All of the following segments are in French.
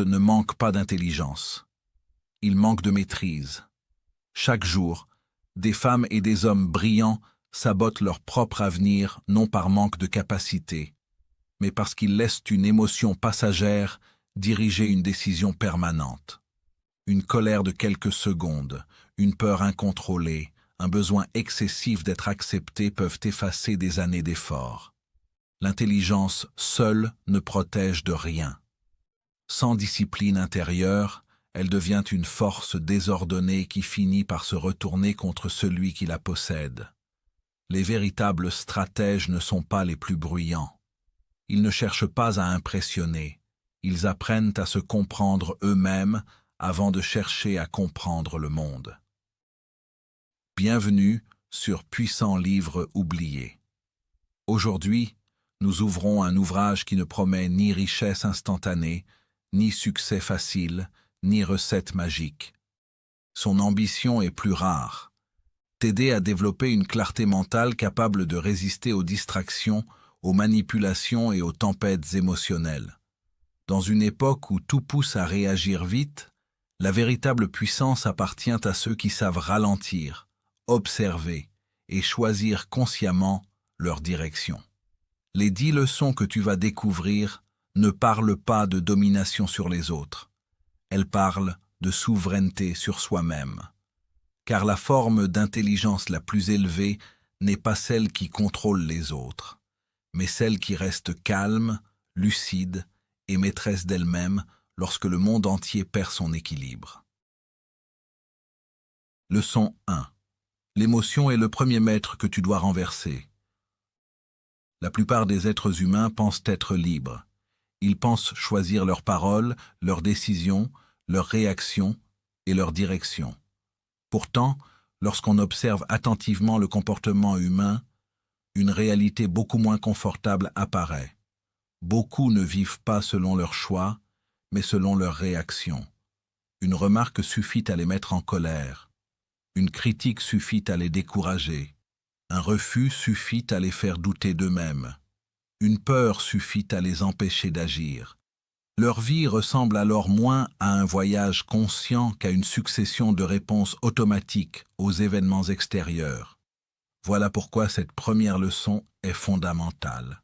ne manque pas d'intelligence. Il manque de maîtrise. Chaque jour, des femmes et des hommes brillants sabotent leur propre avenir non par manque de capacité, mais parce qu'ils laissent une émotion passagère diriger une décision permanente. Une colère de quelques secondes, une peur incontrôlée, un besoin excessif d'être accepté peuvent effacer des années d'efforts. L'intelligence seule ne protège de rien. Sans discipline intérieure, elle devient une force désordonnée qui finit par se retourner contre celui qui la possède. Les véritables stratèges ne sont pas les plus bruyants. Ils ne cherchent pas à impressionner. Ils apprennent à se comprendre eux-mêmes avant de chercher à comprendre le monde. Bienvenue sur Puissant Livre oublié. Aujourd'hui, nous ouvrons un ouvrage qui ne promet ni richesse instantanée, ni succès facile, ni recette magique. Son ambition est plus rare. T'aider à développer une clarté mentale capable de résister aux distractions, aux manipulations et aux tempêtes émotionnelles. Dans une époque où tout pousse à réagir vite, la véritable puissance appartient à ceux qui savent ralentir, observer et choisir consciemment leur direction. Les 10 leçons que tu vas découvrir ne parlent pas de domination sur les autres. Elles parlent de souveraineté sur soi-même. Car la forme d'intelligence la plus élevée n'est pas celle qui contrôle les autres, mais celle qui reste calme, lucide et maîtresse d'elle-même lorsque le monde entier perd son équilibre. Leçon 1. L'émotion est le premier maître que tu dois renverser. La plupart des êtres humains pensent être libres. Ils pensent choisir leurs paroles, leurs décisions, leurs réactions et leur direction. Pourtant, lorsqu'on observe attentivement le comportement humain, une réalité beaucoup moins confortable apparaît. Beaucoup ne vivent pas selon leurs choix, mais selon leurs réactions. Une remarque suffit à les mettre en colère. Une critique suffit à les décourager. Un refus suffit à les faire douter d'eux-mêmes. Une peur suffit à les empêcher d'agir. Leur vie ressemble alors moins à un voyage conscient qu'à une succession de réponses automatiques aux événements extérieurs. Voilà pourquoi cette première leçon est fondamentale.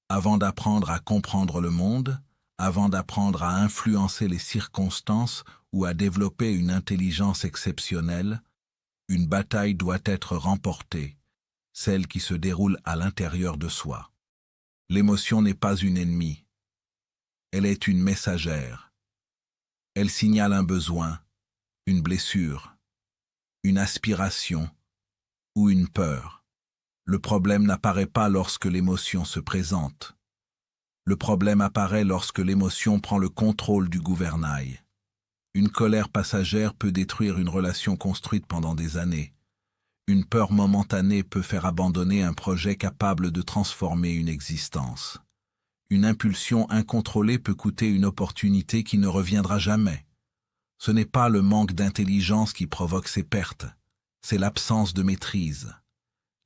Avant d'apprendre à comprendre le monde, avant d'apprendre à influencer les circonstances ou à développer une intelligence exceptionnelle, une bataille doit être remportée, celle qui se déroule à l'intérieur de soi. L'émotion n'est pas une ennemie. Elle est une messagère. Elle signale un besoin, une blessure, une aspiration ou une peur. Le problème n'apparaît pas lorsque l'émotion se présente. Le problème apparaît lorsque l'émotion prend le contrôle du gouvernail. Une colère passagère peut détruire une relation construite pendant des années. Une peur momentanée peut faire abandonner un projet capable de transformer une existence. Une impulsion incontrôlée peut coûter une opportunité qui ne reviendra jamais. Ce n'est pas le manque d'intelligence qui provoque ces pertes, c'est l'absence de maîtrise.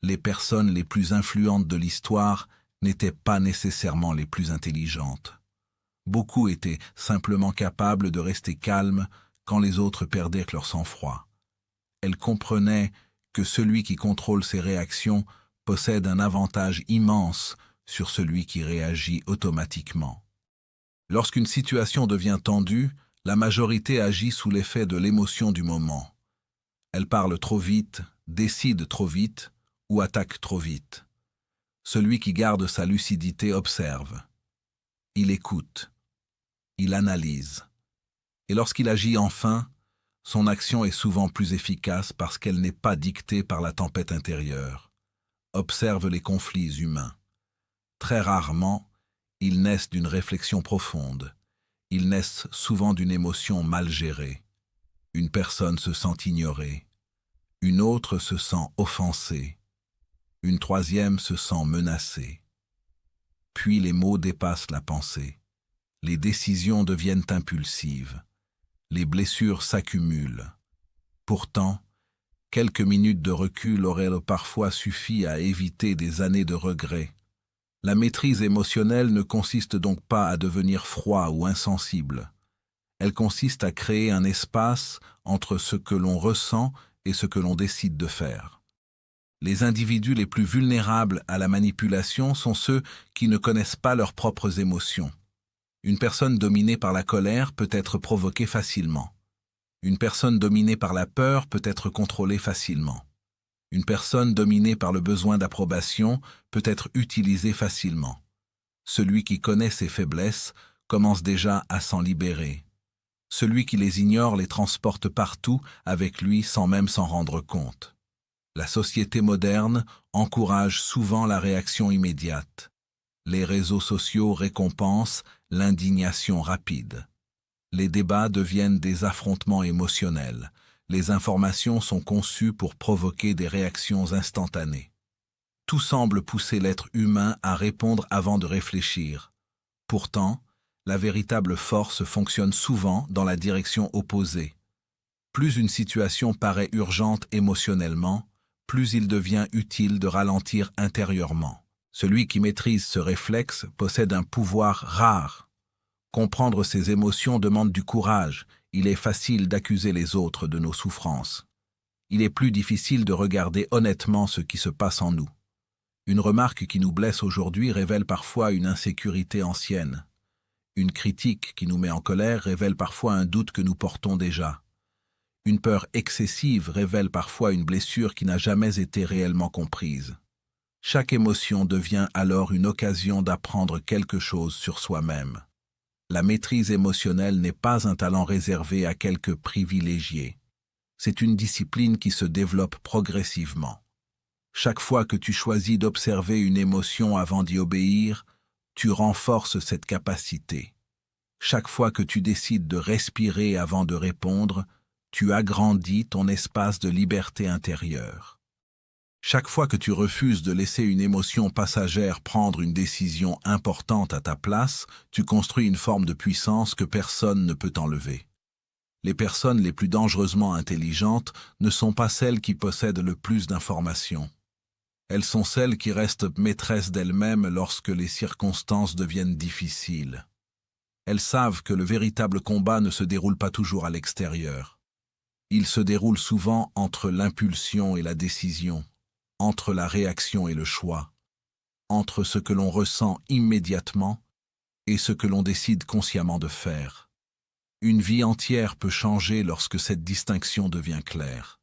Les personnes les plus influentes de l'histoire n'étaient pas nécessairement les plus intelligentes. Beaucoup étaient simplement capables de rester calmes quand les autres perdaient leur sang-froid. Elles comprenaient que celui qui contrôle ses réactions possède un avantage immense sur celui qui réagit automatiquement. Lorsqu'une situation devient tendue, la majorité agit sous l'effet de l'émotion du moment. Elle parle trop vite, décide trop vite ou attaque trop vite. Celui qui garde sa lucidité observe. Il écoute. Il analyse. Et lorsqu'il agit enfin, son action est souvent plus efficace parce qu'elle n'est pas dictée par la tempête intérieure. Observe les conflits humains. Très rarement, ils naissent d'une réflexion profonde. Ils naissent souvent d'une émotion mal gérée. Une personne se sent ignorée. Une autre se sent offensée. Une troisième se sent menacée. Puis les mots dépassent la pensée. Les décisions deviennent impulsives. Les blessures s'accumulent. Pourtant, quelques minutes de recul auraient parfois suffi à éviter des années de regrets. La maîtrise émotionnelle ne consiste donc pas à devenir froid ou insensible. Elle consiste à créer un espace entre ce que l'on ressent et ce que l'on décide de faire. Les individus les plus vulnérables à la manipulation sont ceux qui ne connaissent pas leurs propres émotions. Une personne dominée par la colère peut être provoquée facilement. Une personne dominée par la peur peut être contrôlée facilement. Une personne dominée par le besoin d'approbation peut être utilisée facilement. Celui qui connaît ses faiblesses commence déjà à s'en libérer. Celui qui les ignore les transporte partout avec lui sans même s'en rendre compte. La société moderne encourage souvent la réaction immédiate. Les réseaux sociaux récompensent l'indignation rapide. Les débats deviennent des affrontements émotionnels. Les informations sont conçues pour provoquer des réactions instantanées. Tout semble pousser l'être humain à répondre avant de réfléchir. Pourtant, la véritable force fonctionne souvent dans la direction opposée. Plus une situation paraît urgente émotionnellement, plus il devient utile de ralentir intérieurement. Celui qui maîtrise ce réflexe possède un pouvoir rare. Comprendre ses émotions demande du courage. Il est facile d'accuser les autres de nos souffrances. Il est plus difficile de regarder honnêtement ce qui se passe en nous. Une remarque qui nous blesse aujourd'hui révèle parfois une insécurité ancienne. Une critique qui nous met en colère révèle parfois un doute que nous portons déjà. Une peur excessive révèle parfois une blessure qui n'a jamais été réellement comprise. Chaque émotion devient alors une occasion d'apprendre quelque chose sur soi-même. La maîtrise émotionnelle n'est pas un talent réservé à quelques privilégiés. C'est une discipline qui se développe progressivement. Chaque fois que tu choisis d'observer une émotion avant d'y obéir, tu renforces cette capacité. Chaque fois que tu décides de respirer avant de répondre, tu agrandis ton espace de liberté intérieure. Chaque fois que tu refuses de laisser une émotion passagère prendre une décision importante à ta place, tu construis une forme de puissance que personne ne peut enlever. Les personnes les plus dangereusement intelligentes ne sont pas celles qui possèdent le plus d'informations. Elles sont celles qui restent maîtresses d'elles-mêmes lorsque les circonstances deviennent difficiles. Elles savent que le véritable combat ne se déroule pas toujours à l'extérieur. Il se déroule souvent entre l'impulsion et la décision, entre la réaction et le choix, entre ce que l'on ressent immédiatement et ce que l'on décide consciemment de faire. Une vie entière peut changer lorsque cette distinction devient claire.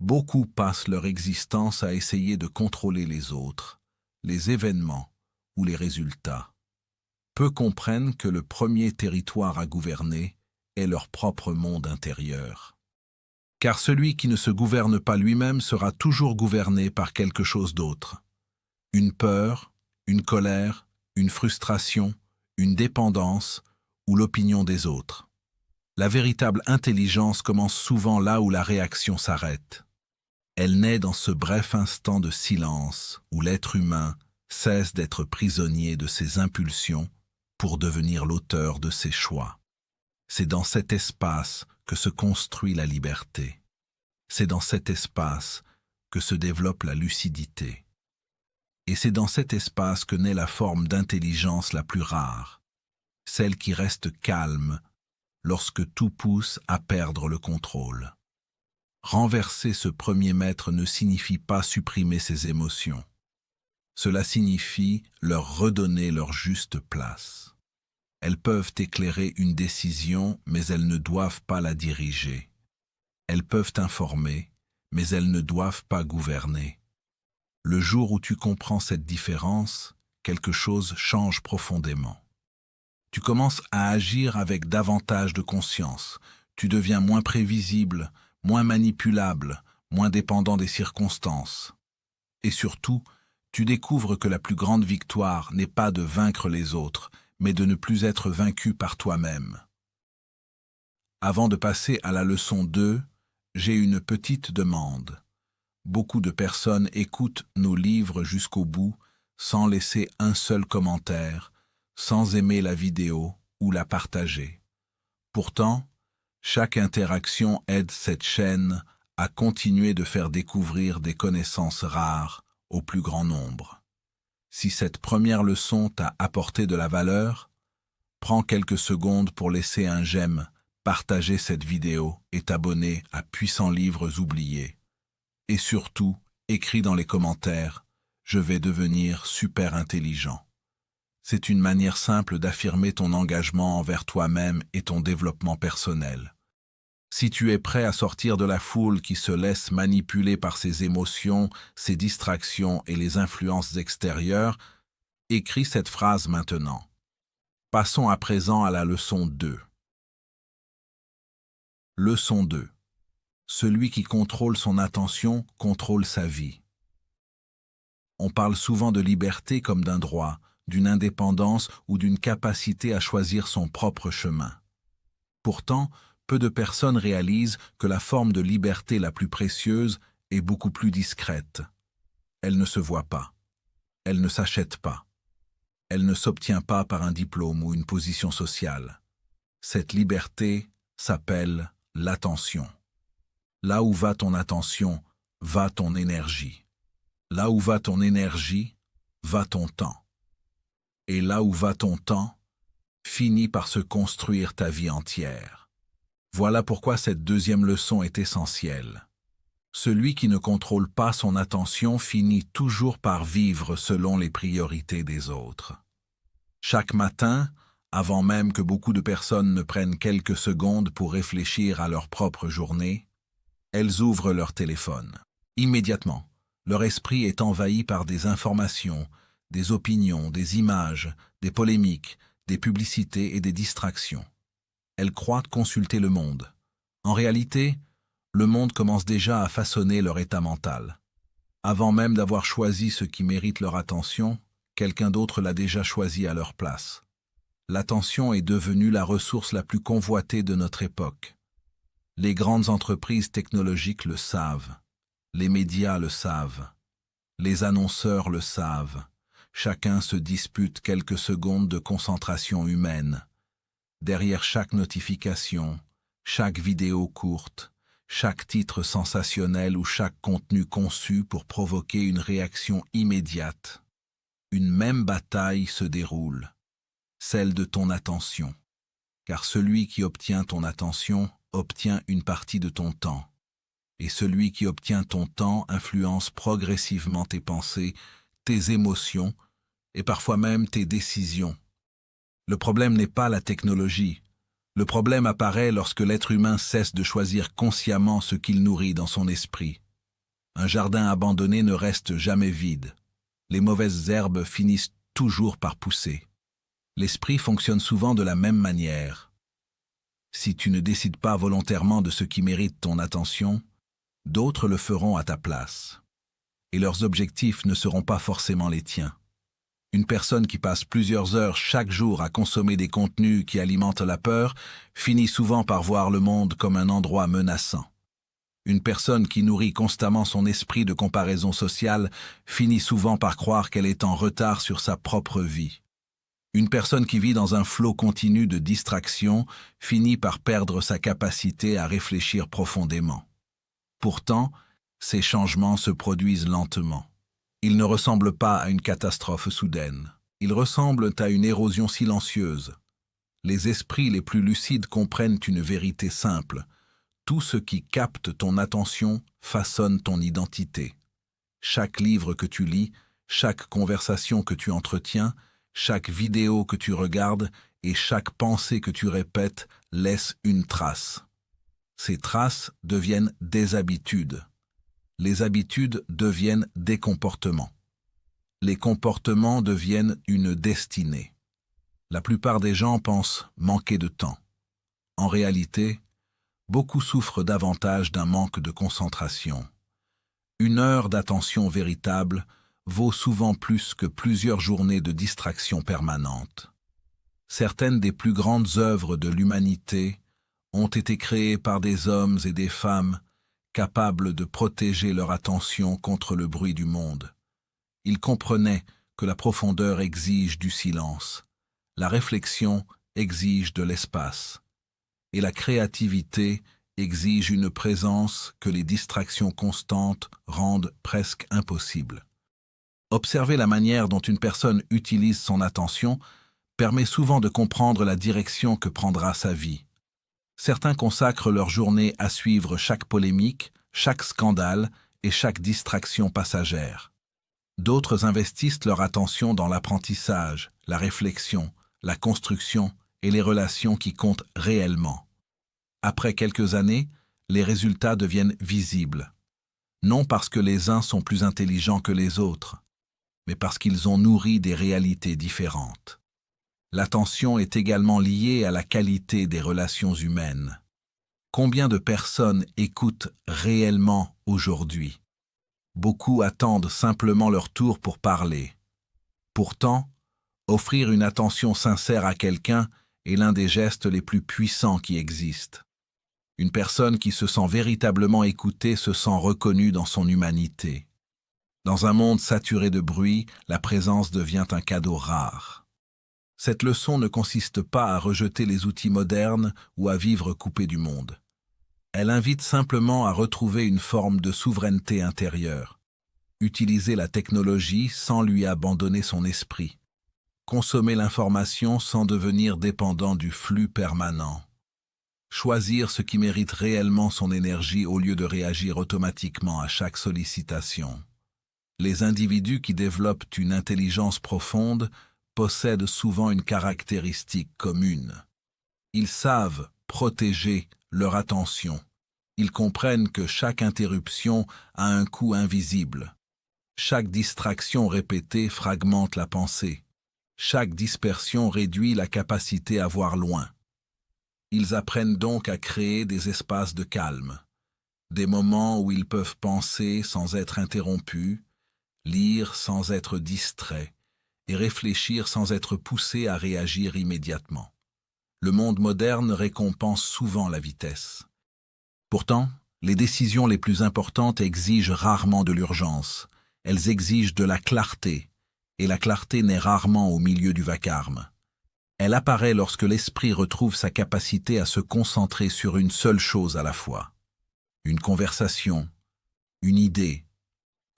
Beaucoup passent leur existence à essayer de contrôler les autres, les événements ou les résultats. Peu comprennent que le premier territoire à gouverner est leur propre monde intérieur. Car celui qui ne se gouverne pas lui-même sera toujours gouverné par quelque chose d'autre. Une peur, une colère, une frustration, une dépendance ou l'opinion des autres. La véritable intelligence commence souvent là où la réaction s'arrête. Elle naît dans ce bref instant de silence où l'être humain cesse d'être prisonnier de ses impulsions pour devenir l'auteur de ses choix. C'est dans cet espace que se construit la liberté. C'est dans cet espace que se développe la lucidité. Et c'est dans cet espace que naît la forme d'intelligence la plus rare, celle qui reste calme lorsque tout pousse à perdre le contrôle. Renverser ce premier maître ne signifie pas supprimer ses émotions. Cela signifie leur redonner leur juste place. Elles peuvent éclairer une décision, mais elles ne doivent pas la diriger. Elles peuvent informer, mais elles ne doivent pas gouverner. Le jour où tu comprends cette différence, quelque chose change profondément. Tu commences à agir avec davantage de conscience. Tu deviens moins prévisible, moins manipulable, moins dépendant des circonstances. Et surtout, tu découvres que la plus grande victoire n'est pas de vaincre les autres, mais de ne plus être vaincu par toi-même. Avant de passer à la leçon 2, j'ai une petite demande. Beaucoup de personnes écoutent nos livres jusqu'au bout, sans laisser un seul commentaire, sans aimer la vidéo ou la partager. Pourtant, chaque interaction aide cette chaîne à continuer de faire découvrir des connaissances rares au plus grand nombre. Si cette première leçon t'a apporté de la valeur, prends quelques secondes pour laisser un j'aime partager cette vidéo et t'abonner à Puissants Livres Oubliés. Et surtout, écris dans les commentaires « Je vais devenir super intelligent ». C'est une manière simple d'affirmer ton engagement envers toi-même et ton développement personnel. Si tu es prêt à sortir de la foule qui se laisse manipuler par ses émotions, ses distractions et les influences extérieures, écris cette phrase maintenant. Passons à présent à la leçon 2. Leçon 2. Celui qui contrôle son attention contrôle sa vie. On parle souvent de liberté comme d'un droit, d'une indépendance ou d'une capacité à choisir son propre chemin. Pourtant, peu de personnes réalisent que la forme de liberté la plus précieuse est beaucoup plus discrète. Elle ne se voit pas. Elle ne s'achète pas. Elle ne s'obtient pas par un diplôme ou une position sociale. Cette liberté s'appelle l'attention. Là où va ton attention, va ton énergie. Là où va ton énergie, va ton temps. Et là où va ton temps, finit par se construire ta vie entière. Voilà pourquoi cette deuxième leçon est essentielle. Celui qui ne contrôle pas son attention finit toujours par vivre selon les priorités des autres. Chaque matin, avant même que beaucoup de personnes ne prennent quelques secondes pour réfléchir à leur propre journée, elles ouvrent leur téléphone. Immédiatement, leur esprit est envahi par des informations, des opinions, des images, des polémiques, des publicités et des distractions. Elles croient consulter le monde. En réalité, le monde commence déjà à façonner leur état mental. Avant même d'avoir choisi ce qui mérite leur attention, quelqu'un d'autre l'a déjà choisi à leur place. L'attention est devenue la ressource la plus convoitée de notre époque. Les grandes entreprises technologiques le savent. Les médias le savent. Les annonceurs le savent. Chacun se dispute quelques secondes de concentration humaine. Derrière chaque notification, chaque vidéo courte, chaque titre sensationnel ou chaque contenu conçu pour provoquer une réaction immédiate, une même bataille se déroule, celle de ton attention. Car celui qui obtient ton attention obtient une partie de ton temps. Et celui qui obtient ton temps influence progressivement tes pensées, tes émotions et parfois même tes décisions. Le problème n'est pas la technologie. Le problème apparaît lorsque l'être humain cesse de choisir consciemment ce qu'il nourrit dans son esprit. Un jardin abandonné ne reste jamais vide. Les mauvaises herbes finissent toujours par pousser. L'esprit fonctionne souvent de la même manière. Si tu ne décides pas volontairement de ce qui mérite ton attention, d'autres le feront à ta place. Et leurs objectifs ne seront pas forcément les tiens. Une personne qui passe plusieurs heures chaque jour à consommer des contenus qui alimentent la peur finit souvent par voir le monde comme un endroit menaçant. Une personne qui nourrit constamment son esprit de comparaison sociale finit souvent par croire qu'elle est en retard sur sa propre vie. Une personne qui vit dans un flot continu de distractions finit par perdre sa capacité à réfléchir profondément. Pourtant, ces changements se produisent lentement. Ils ne ressemblent pas à une catastrophe soudaine. Ils ressemblent à une érosion silencieuse. Les esprits les plus lucides comprennent une vérité simple. Tout ce qui capte ton attention façonne ton identité. Chaque livre que tu lis, chaque conversation que tu entretiens, chaque vidéo que tu regardes et chaque pensée que tu répètes laisse une trace. Ces traces deviennent des habitudes. Les habitudes deviennent des comportements. Les comportements deviennent une destinée. La plupart des gens pensent manquer de temps. En réalité, beaucoup souffrent davantage d'un manque de concentration. Une heure d'attention véritable vaut souvent plus que plusieurs journées de distraction permanente. Certaines des plus grandes œuvres de l'humanité ont été créées par des hommes et des femmes capables de protéger leur attention contre le bruit du monde. Ils comprenaient que la profondeur exige du silence, la réflexion exige de l'espace, et la créativité exige une présence que les distractions constantes rendent presque impossible. Observer la manière dont une personne utilise son attention permet souvent de comprendre la direction que prendra sa vie. Certains consacrent leur journée à suivre chaque polémique, chaque scandale et chaque distraction passagère. D'autres investissent leur attention dans l'apprentissage, la réflexion, la construction et les relations qui comptent réellement. Après quelques années, les résultats deviennent visibles. Non parce que les uns sont plus intelligents que les autres, mais parce qu'ils ont nourri des réalités différentes. L'attention est également liée à la qualité des relations humaines. Combien de personnes écoutent réellement aujourd'hui? Beaucoup attendent simplement leur tour pour parler. Pourtant, offrir une attention sincère à quelqu'un est l'un des gestes les plus puissants qui existent. Une personne qui se sent véritablement écoutée se sent reconnue dans son humanité. Dans un monde saturé de bruit, la présence devient un cadeau rare. Cette leçon ne consiste pas à rejeter les outils modernes ou à vivre coupé du monde. Elle invite simplement à retrouver une forme de souveraineté intérieure. Utiliser la technologie sans lui abandonner son esprit. Consommer l'information sans devenir dépendant du flux permanent. Choisir ce qui mérite réellement son énergie au lieu de réagir automatiquement à chaque sollicitation. Les individus qui développent une intelligence profonde possèdent souvent une caractéristique commune. Ils savent protéger leur attention. Ils comprennent que chaque interruption a un coût invisible. Chaque distraction répétée fragmente la pensée. Chaque dispersion réduit la capacité à voir loin. Ils apprennent donc à créer des espaces de calme, des moments où ils peuvent penser sans être interrompus, lire sans être distraits et réfléchir sans être poussés à réagir immédiatement. Le monde moderne récompense souvent la vitesse. Pourtant, les décisions les plus importantes exigent rarement de l'urgence. Elles exigent de la clarté, et la clarté naît rarement au milieu du vacarme. Elle apparaît lorsque l'esprit retrouve sa capacité à se concentrer sur une seule chose à la fois. Une conversation, une idée,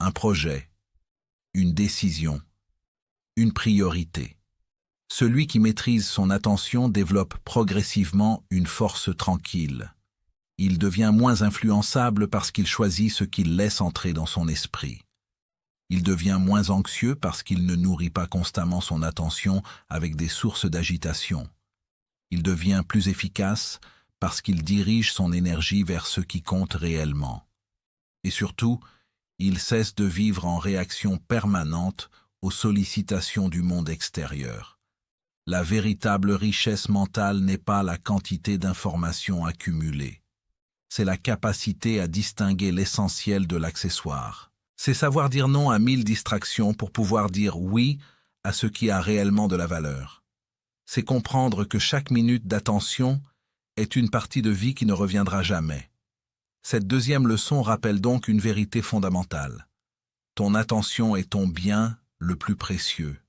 un projet, une décision, une priorité. Celui qui maîtrise son attention développe progressivement une force tranquille. Il devient moins influençable parce qu'il choisit ce qu'il laisse entrer dans son esprit. Il devient moins anxieux parce qu'il ne nourrit pas constamment son attention avec des sources d'agitation. Il devient plus efficace parce qu'il dirige son énergie vers ce qui compte réellement. Et surtout, il cesse de vivre en réaction permanente aux sollicitations du monde extérieur. La véritable richesse mentale n'est pas la quantité d'informations accumulées. C'est la capacité à distinguer l'essentiel de l'accessoire. C'est savoir dire non à 1000 distractions pour pouvoir dire oui à ce qui a réellement de la valeur. C'est comprendre que chaque minute d'attention est une partie de vie qui ne reviendra jamais. Cette deuxième leçon rappelle donc une vérité fondamentale. Ton attention est ton bien le plus précieux.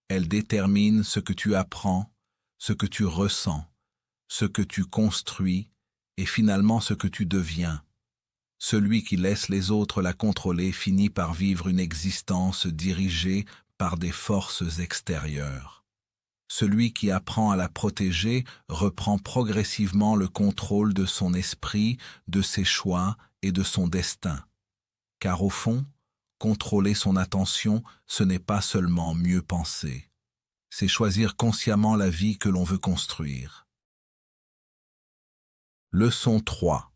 Elle détermine ce que tu apprends, ce que tu ressens, ce que tu construis et finalement ce que tu deviens. Celui qui laisse les autres la contrôler finit par vivre une existence dirigée par des forces extérieures. Celui qui apprend à la protéger reprend progressivement le contrôle de son esprit, de ses choix et de son destin. Car au fond, contrôler son attention, ce n'est pas seulement mieux penser. C'est choisir consciemment la vie que l'on veut construire. Leçon 3.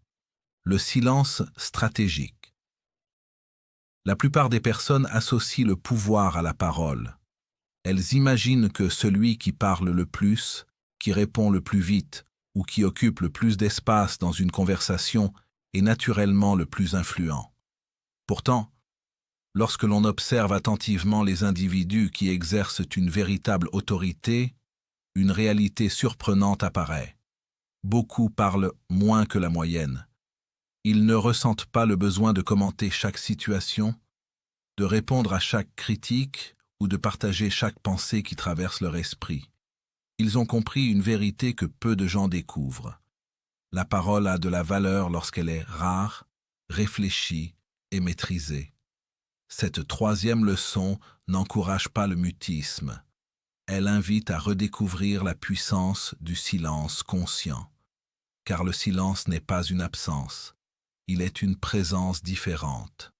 Le silence stratégique. La plupart des personnes associent le pouvoir à la parole. Elles imaginent que celui qui parle le plus, qui répond le plus vite ou qui occupe le plus d'espace dans une conversation est naturellement le plus influent. Pourtant, lorsque l'on observe attentivement les individus qui exercent une véritable autorité, une réalité surprenante apparaît. Beaucoup parlent moins que la moyenne. Ils ne ressentent pas le besoin de commenter chaque situation, de répondre à chaque critique ou de partager chaque pensée qui traverse leur esprit. Ils ont compris une vérité que peu de gens découvrent. La parole a de la valeur lorsqu'elle est rare, réfléchie et maîtrisée. Cette troisième leçon n'encourage pas le mutisme. Elle invite à redécouvrir la puissance du silence conscient. car le silence n'est pas une absence, il est une présence différente.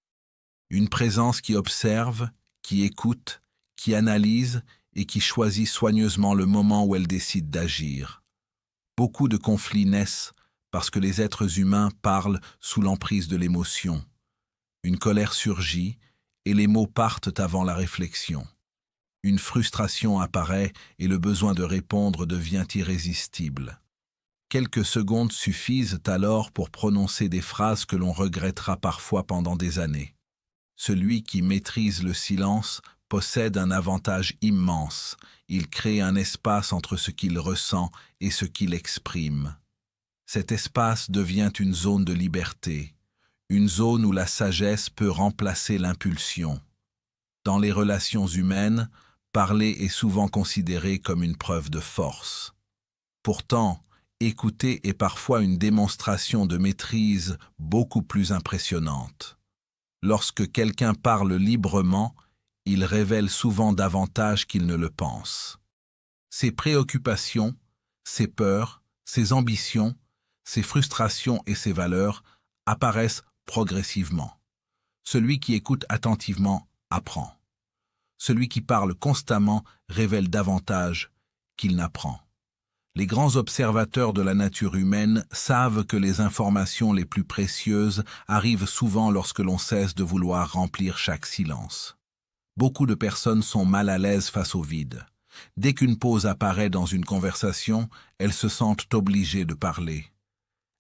Une présence qui observe, qui écoute, qui analyse et qui choisit soigneusement le moment où elle décide d'agir. Beaucoup de conflits naissent parce que les êtres humains parlent sous l'emprise de l'émotion. Une colère surgit et les mots partent avant la réflexion. Une frustration apparaît et le besoin de répondre devient irrésistible. Quelques secondes suffisent alors pour prononcer des phrases que l'on regrettera parfois pendant des années. Celui qui maîtrise le silence possède un avantage immense. Il crée un espace entre ce qu'il ressent et ce qu'il exprime. Cet espace devient une zone de liberté, une zone où la sagesse peut remplacer l'impulsion. Dans les relations humaines, parler est souvent considéré comme une preuve de force. Pourtant, écouter est parfois une démonstration de maîtrise beaucoup plus impressionnante. Lorsque quelqu'un parle librement, il révèle souvent davantage qu'il ne le pense. Ses préoccupations, ses peurs, ses ambitions, ses frustrations et ses valeurs apparaissent progressivement. Celui qui écoute attentivement apprend. Celui qui parle constamment révèle davantage qu'il n'apprend. Les grands observateurs de la nature humaine savent que les informations les plus précieuses arrivent souvent lorsque l'on cesse de vouloir remplir chaque silence. Beaucoup de personnes sont mal à l'aise face au vide. Dès qu'une pause apparaît dans une conversation, elles se sentent obligées de parler.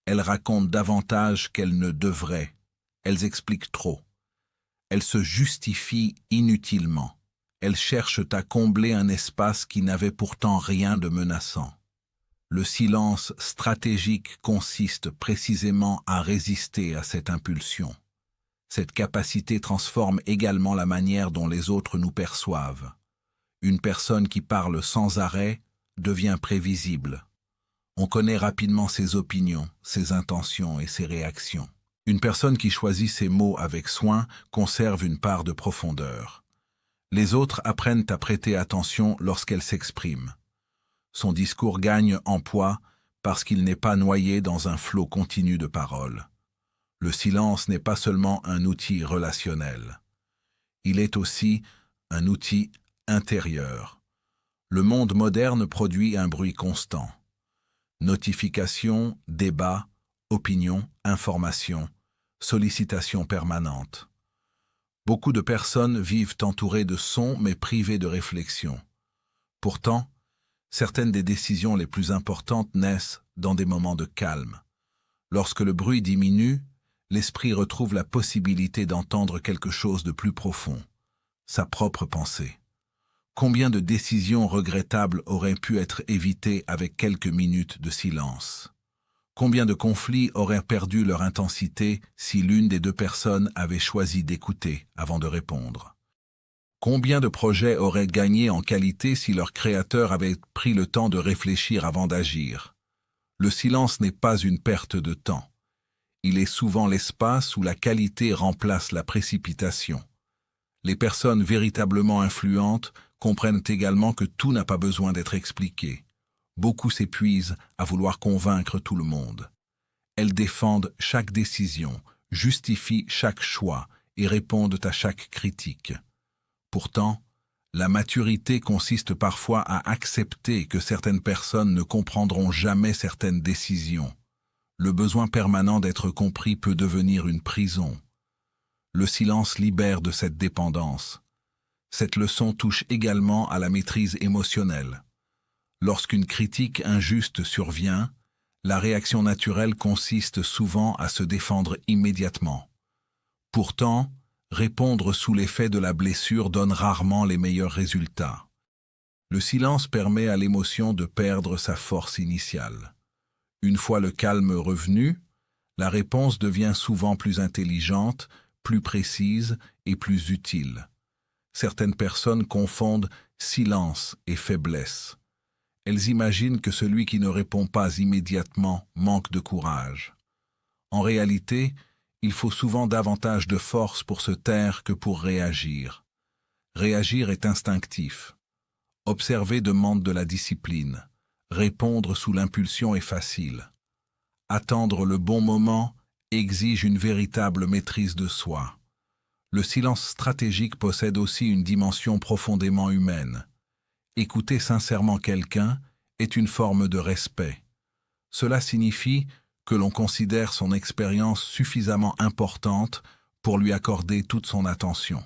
Elles racontent davantage qu'elles ne devraient. Elles expliquent trop. Elles se justifient inutilement. Elles cherchent à combler un espace qui n'avait pourtant rien de menaçant. Le silence stratégique consiste précisément à résister à cette impulsion. Cette capacité transforme également la manière dont les autres nous perçoivent. Une personne qui parle sans arrêt devient prévisible. On connaît rapidement ses opinions, ses intentions et ses réactions. Une personne qui choisit ses mots avec soin conserve une part de profondeur. Les autres apprennent à prêter attention lorsqu'elle s'exprime. Son discours gagne en poids parce qu'il n'est pas noyé dans un flot continu de paroles. Le silence n'est pas seulement un outil relationnel. Il est aussi un outil intérieur. Le monde moderne produit un bruit constant. Notifications, débats, opinions, informations, sollicitations permanentes. Beaucoup de personnes vivent entourées de sons mais privées de réflexion. Pourtant, certaines des décisions les plus importantes naissent dans des moments de calme. Lorsque le bruit diminue, l'esprit retrouve la possibilité d'entendre quelque chose de plus profond, sa propre pensée. Combien de décisions regrettables auraient pu être évitées avec quelques minutes de silence? Combien de conflits auraient perdu leur intensité si l'une des deux personnes avait choisi d'écouter avant de répondre? Combien de projets auraient gagné en qualité si leur créateur avait pris le temps de réfléchir avant d'agir? Le silence n'est pas une perte de temps. Il est souvent l'espace où la qualité remplace la précipitation. Les personnes véritablement influentes comprennent également que tout n'a pas besoin d'être expliqué. Beaucoup s'épuisent à vouloir convaincre tout le monde. Elles défendent chaque décision, justifient chaque choix et répondent à chaque critique. Pourtant, la maturité consiste parfois à accepter que certaines personnes ne comprendront jamais certaines décisions. Le besoin permanent d'être compris peut devenir une prison. Le silence libère de cette dépendance. Cette leçon touche également à la maîtrise émotionnelle. Lorsqu'une critique injuste survient, la réaction naturelle consiste souvent à se défendre immédiatement. Pourtant, répondre sous l'effet de la blessure donne rarement les meilleurs résultats. Le silence permet à l'émotion de perdre sa force initiale. Une fois le calme revenu, la réponse devient souvent plus intelligente, plus précise et plus utile. Certaines personnes confondent silence et faiblesse. Elles imaginent que celui qui ne répond pas immédiatement manque de courage. En réalité, il faut souvent davantage de force pour se taire que pour réagir. Réagir est instinctif. Observer demande de la discipline. Répondre sous l'impulsion est facile. Attendre le bon moment exige une véritable maîtrise de soi. Le silence stratégique possède aussi une dimension profondément humaine. Écouter sincèrement quelqu'un est une forme de respect. Cela signifie que l'on considère son expérience suffisamment importante pour lui accorder toute son attention.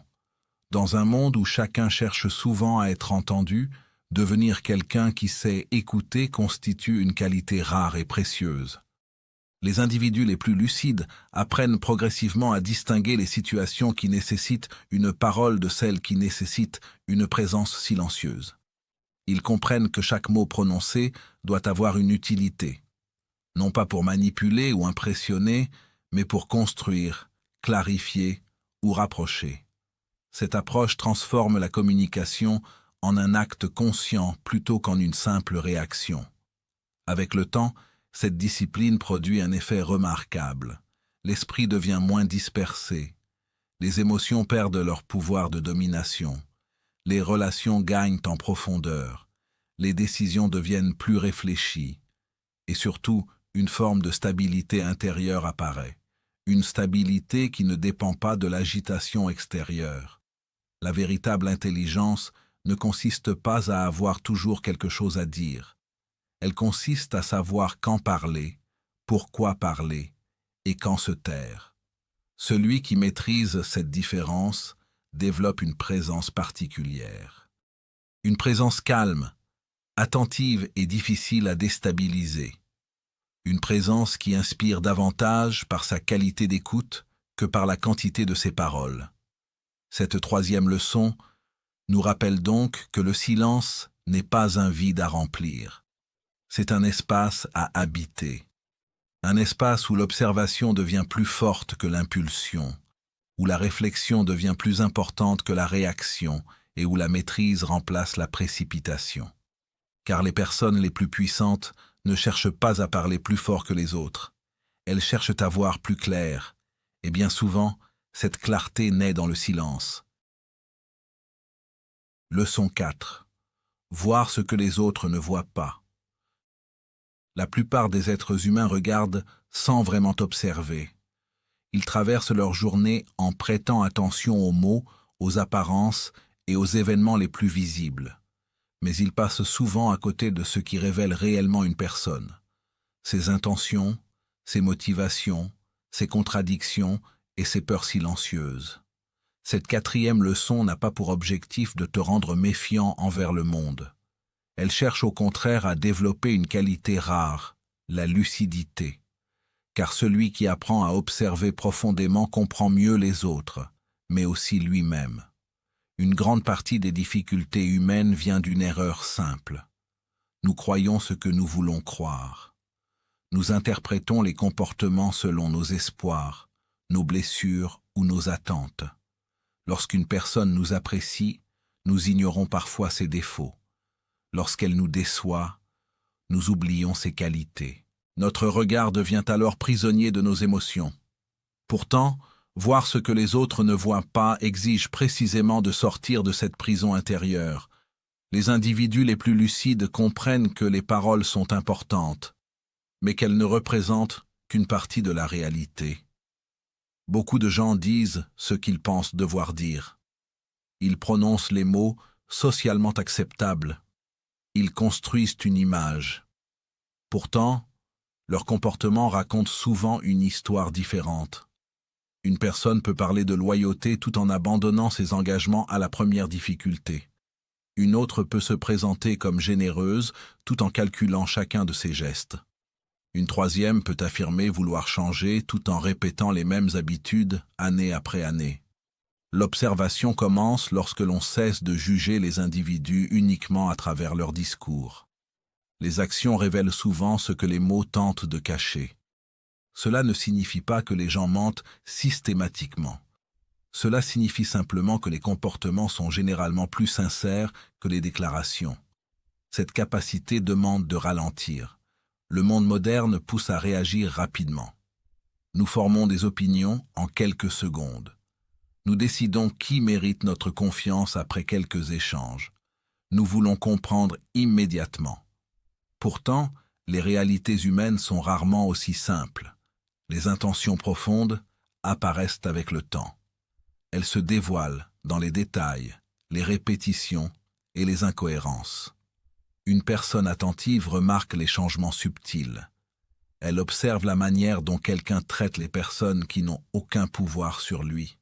Dans un monde où chacun cherche souvent à être entendu, devenir quelqu'un qui sait écouter constitue une qualité rare et précieuse. Les individus les plus lucides apprennent progressivement à distinguer les situations qui nécessitent une parole de celles qui nécessitent une présence silencieuse. Ils comprennent que chaque mot prononcé doit avoir une utilité, non pas pour manipuler ou impressionner, mais pour construire, clarifier ou rapprocher. Cette approche transforme la communication en un acte conscient plutôt qu'en une simple réaction. Avec le temps, cette discipline produit un effet remarquable. L'esprit devient moins dispersé. Les émotions perdent leur pouvoir de domination. Les relations gagnent en profondeur. Les décisions deviennent plus réfléchies. Et surtout, une forme de stabilité intérieure apparaît. Une stabilité qui ne dépend pas de l'agitation extérieure. La véritable intelligence ne consiste pas à avoir toujours quelque chose à dire. Elle consiste à savoir quand parler, pourquoi parler et quand se taire. Celui qui maîtrise cette différence développe une présence particulière. Une présence calme, attentive et difficile à déstabiliser. Une présence qui inspire davantage par sa qualité d'écoute que par la quantité de ses paroles. Cette troisième leçon nous rappelle donc que le silence n'est pas un vide à remplir. C'est un espace à habiter. Un espace où l'observation devient plus forte que l'impulsion, où la réflexion devient plus importante que la réaction et où la maîtrise remplace la précipitation. Car les personnes les plus puissantes ne cherchent pas à parler plus fort que les autres. Elles cherchent à voir plus clair, et bien souvent, cette clarté naît dans le silence. Leçon 4. Voir ce que les autres ne voient pas. La plupart des êtres humains regardent sans vraiment observer. Ils traversent leur journée en prêtant attention aux mots, aux apparences et aux événements les plus visibles. Mais ils passent souvent à côté de ce qui révèle réellement une personne. Ses intentions, ses motivations, ses contradictions et ses peurs silencieuses. Cette quatrième leçon n'a pas pour objectif de te rendre méfiant envers le monde. Elle cherche au contraire à développer une qualité rare, la lucidité. Car celui qui apprend à observer profondément comprend mieux les autres, mais aussi lui-même. Une grande partie des difficultés humaines vient d'une erreur simple. Nous croyons ce que nous voulons croire. Nous interprétons les comportements selon nos espoirs, nos blessures ou nos attentes. Lorsqu'une personne nous apprécie, nous ignorons parfois ses défauts. Lorsqu'elle nous déçoit, nous oublions ses qualités. Notre regard devient alors prisonnier de nos émotions. Pourtant, voir ce que les autres ne voient pas exige précisément de sortir de cette prison intérieure. Les individus les plus lucides comprennent que les paroles sont importantes, mais qu'elles ne représentent qu'une partie de la réalité. Beaucoup de gens disent ce qu'ils pensent devoir dire. Ils prononcent les mots socialement acceptables. Ils construisent une image. Pourtant, leur comportement raconte souvent une histoire différente. Une personne peut parler de loyauté tout en abandonnant ses engagements à la première difficulté. Une autre peut se présenter comme généreuse tout en calculant chacun de ses gestes. Une troisième peut affirmer vouloir changer tout en répétant les mêmes habitudes année après année. L'observation commence lorsque l'on cesse de juger les individus uniquement à travers leurs discours. Les actions révèlent souvent ce que les mots tentent de cacher. Cela ne signifie pas que les gens mentent systématiquement. Cela signifie simplement que les comportements sont généralement plus sincères que les déclarations. Cette capacité demande de ralentir. Le monde moderne pousse à réagir rapidement. Nous formons des opinions en quelques secondes. Nous décidons qui mérite notre confiance après quelques échanges. Nous voulons comprendre immédiatement. Pourtant, Les réalités humaines sont rarement aussi simples. Les intentions profondes apparaissent avec le temps. Elles se dévoilent dans les détails, les répétitions et les incohérences. Une personne attentive remarque les changements subtils. Elle observe la manière dont quelqu'un traite les personnes qui n'ont aucun pouvoir sur lui.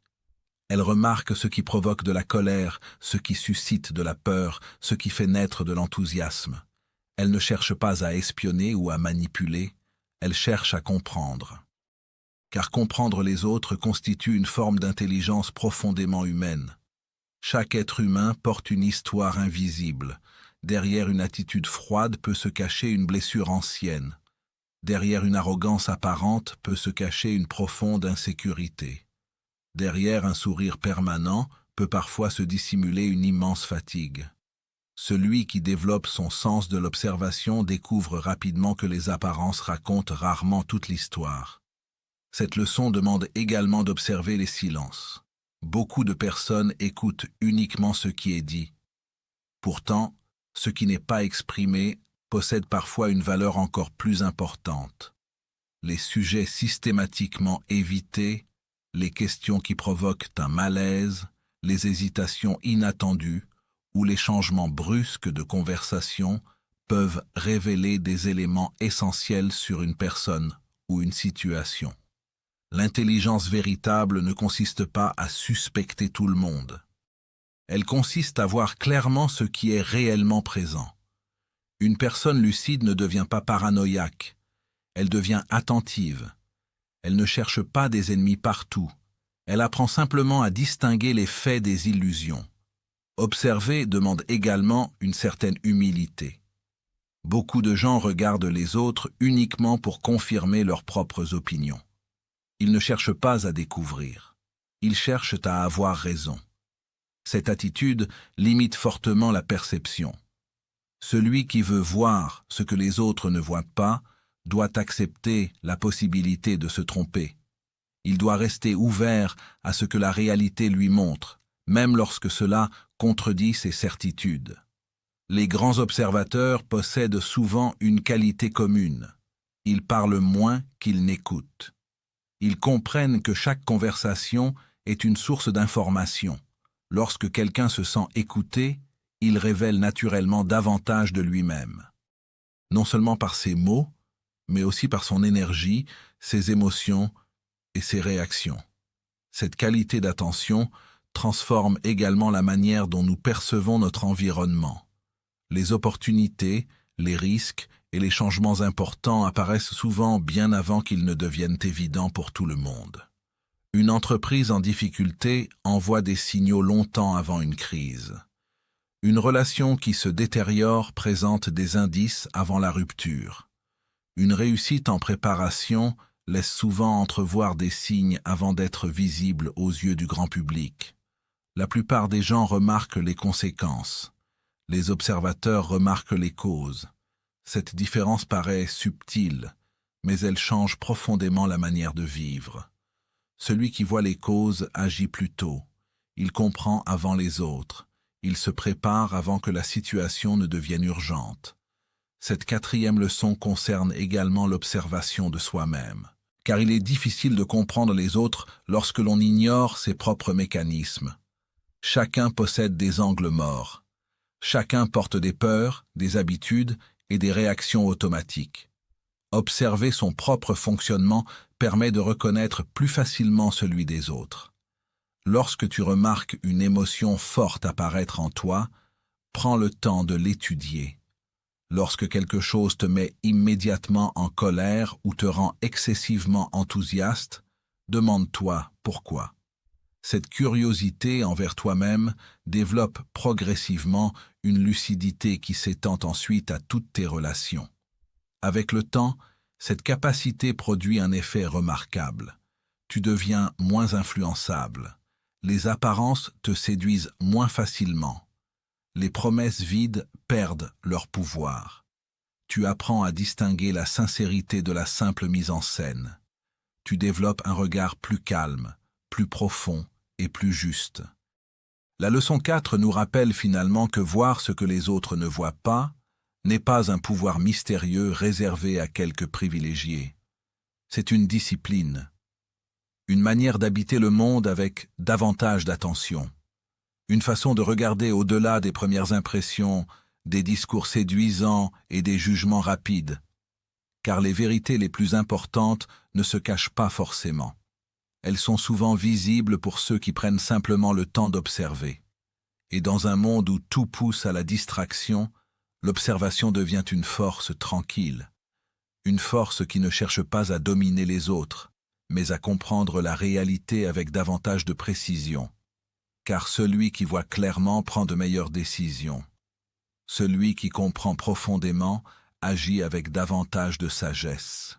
Elle remarque ce qui provoque de la colère, ce qui suscite de la peur, ce qui fait naître de l'enthousiasme. Elle ne cherche pas à espionner ou à manipuler, elle cherche à comprendre. Car comprendre les autres constitue une forme d'intelligence profondément humaine. Chaque être humain porte une histoire invisible. Derrière une attitude froide peut se cacher une blessure ancienne. Derrière une arrogance apparente peut se cacher une profonde insécurité. Derrière un sourire permanent peut parfois se dissimuler une immense fatigue. Celui qui développe son sens de l'observation découvre rapidement que les apparences racontent rarement toute l'histoire. Cette leçon demande également d'observer les silences. Beaucoup de personnes écoutent uniquement ce qui est dit. Pourtant, ce qui n'est pas exprimé possède parfois une valeur encore plus importante. Les sujets systématiquement évités, les questions qui provoquent un malaise, les hésitations inattendues ou les changements brusques de conversation peuvent révéler des éléments essentiels sur une personne ou une situation. L'intelligence véritable ne consiste pas à suspecter tout le monde. Elle consiste à voir clairement ce qui est réellement présent. Une personne lucide ne devient pas paranoïaque, elle devient attentive. Elle ne cherche pas des ennemis partout, elle apprend simplement à distinguer les faits des illusions. Observer demande également une certaine humilité. Beaucoup de gens regardent les autres uniquement pour confirmer leurs propres opinions. Ils ne cherchent pas à découvrir, ils cherchent à avoir raison. Cette attitude limite fortement la perception. Celui qui veut voir ce que les autres ne voient pas doit accepter la possibilité de se tromper. Il doit rester ouvert à ce que la réalité lui montre, même lorsque cela contredit ses certitudes. Les grands observateurs possèdent souvent une qualité commune. Ils parlent moins qu'ils n'écoutent. Ils comprennent que chaque conversation est une source d'information. Lorsque quelqu'un se sent écouté, il révèle naturellement davantage de lui-même. Non seulement par ses mots, mais aussi par son énergie, ses émotions et ses réactions. Cette qualité d'attention transforme également la manière dont nous percevons notre environnement. Les opportunités, les risques et les changements importants apparaissent souvent bien avant qu'ils ne deviennent évidents pour tout le monde. Une entreprise en difficulté envoie des signaux longtemps avant une crise. Une relation qui se détériore présente des indices avant la rupture. Une réussite en préparation laisse souvent entrevoir des signes avant d'être visible aux yeux du grand public. La plupart des gens remarquent les conséquences. Les observateurs remarquent les causes. Cette différence paraît subtile, mais elle change profondément la manière de vivre. Celui qui voit les causes agit plus tôt. Il comprend avant les autres. Il se prépare avant que la situation ne devienne urgente. Cette quatrième leçon concerne également l'observation de soi-même, car il est difficile de comprendre les autres lorsque l'on ignore ses propres mécanismes. Chacun possède des angles morts. Chacun porte des peurs, des habitudes et des réactions automatiques. Observer son propre fonctionnement permet de reconnaître plus facilement celui des autres. Lorsque tu remarques une émotion forte apparaître en toi, prends le temps de l'étudier. Lorsque quelque chose te met immédiatement en colère ou te rend excessivement enthousiaste, demande-toi pourquoi. Cette curiosité envers toi-même développe progressivement une lucidité qui s'étend ensuite à toutes tes relations. Avec le temps, cette capacité produit un effet remarquable. Tu deviens moins influençable. Les apparences te séduisent moins facilement. Les promesses vides perdent leur pouvoir. Tu apprends à distinguer la sincérité de la simple mise en scène. Tu développes un regard plus calme, plus profond et plus juste. La leçon 4 nous rappelle finalement que voir ce que les autres ne voient pas, n'est pas un pouvoir mystérieux réservé à quelques privilégiés. C'est une discipline, une manière d'habiter le monde avec davantage d'attention, une façon de regarder au-delà des premières impressions, des discours séduisants et des jugements rapides, car les vérités les plus importantes ne se cachent pas forcément. Elles sont souvent visibles pour ceux qui prennent simplement le temps d'observer. Et dans un monde où tout pousse à la distraction, l'observation devient une force tranquille, une force qui ne cherche pas à dominer les autres, mais à comprendre la réalité avec davantage de précision. Car celui qui voit clairement prend de meilleures décisions. Celui qui comprend profondément agit avec davantage de sagesse.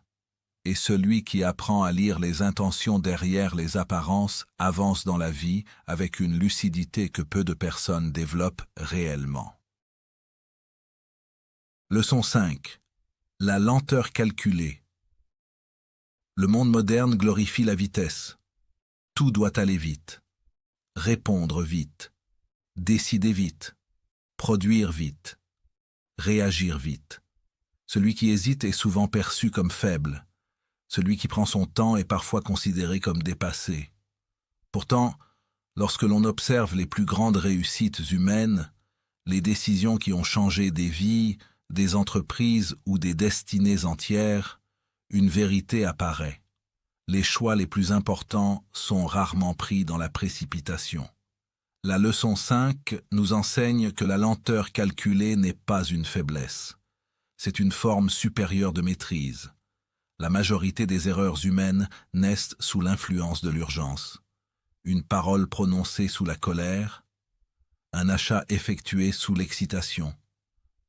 Et celui qui apprend à lire les intentions derrière les apparences avance dans la vie avec une lucidité que peu de personnes développent réellement. Leçon 5. La lenteur calculée. Le monde moderne glorifie la vitesse. Tout doit aller vite. Répondre vite. Décider vite. Produire vite. Réagir vite. Celui qui hésite est souvent perçu comme faible. Celui qui prend son temps est parfois considéré comme dépassé. Pourtant, lorsque l'on observe les plus grandes réussites humaines, les décisions qui ont changé des vies, des entreprises ou des destinées entières, une vérité apparaît. Les choix les plus importants sont rarement pris dans la précipitation. La leçon 5 nous enseigne que la lenteur calculée n'est pas une faiblesse. C'est une forme supérieure de maîtrise. La majorité des erreurs humaines naissent sous l'influence de l'urgence. Une parole prononcée sous la colère, un achat effectué sous l'excitation,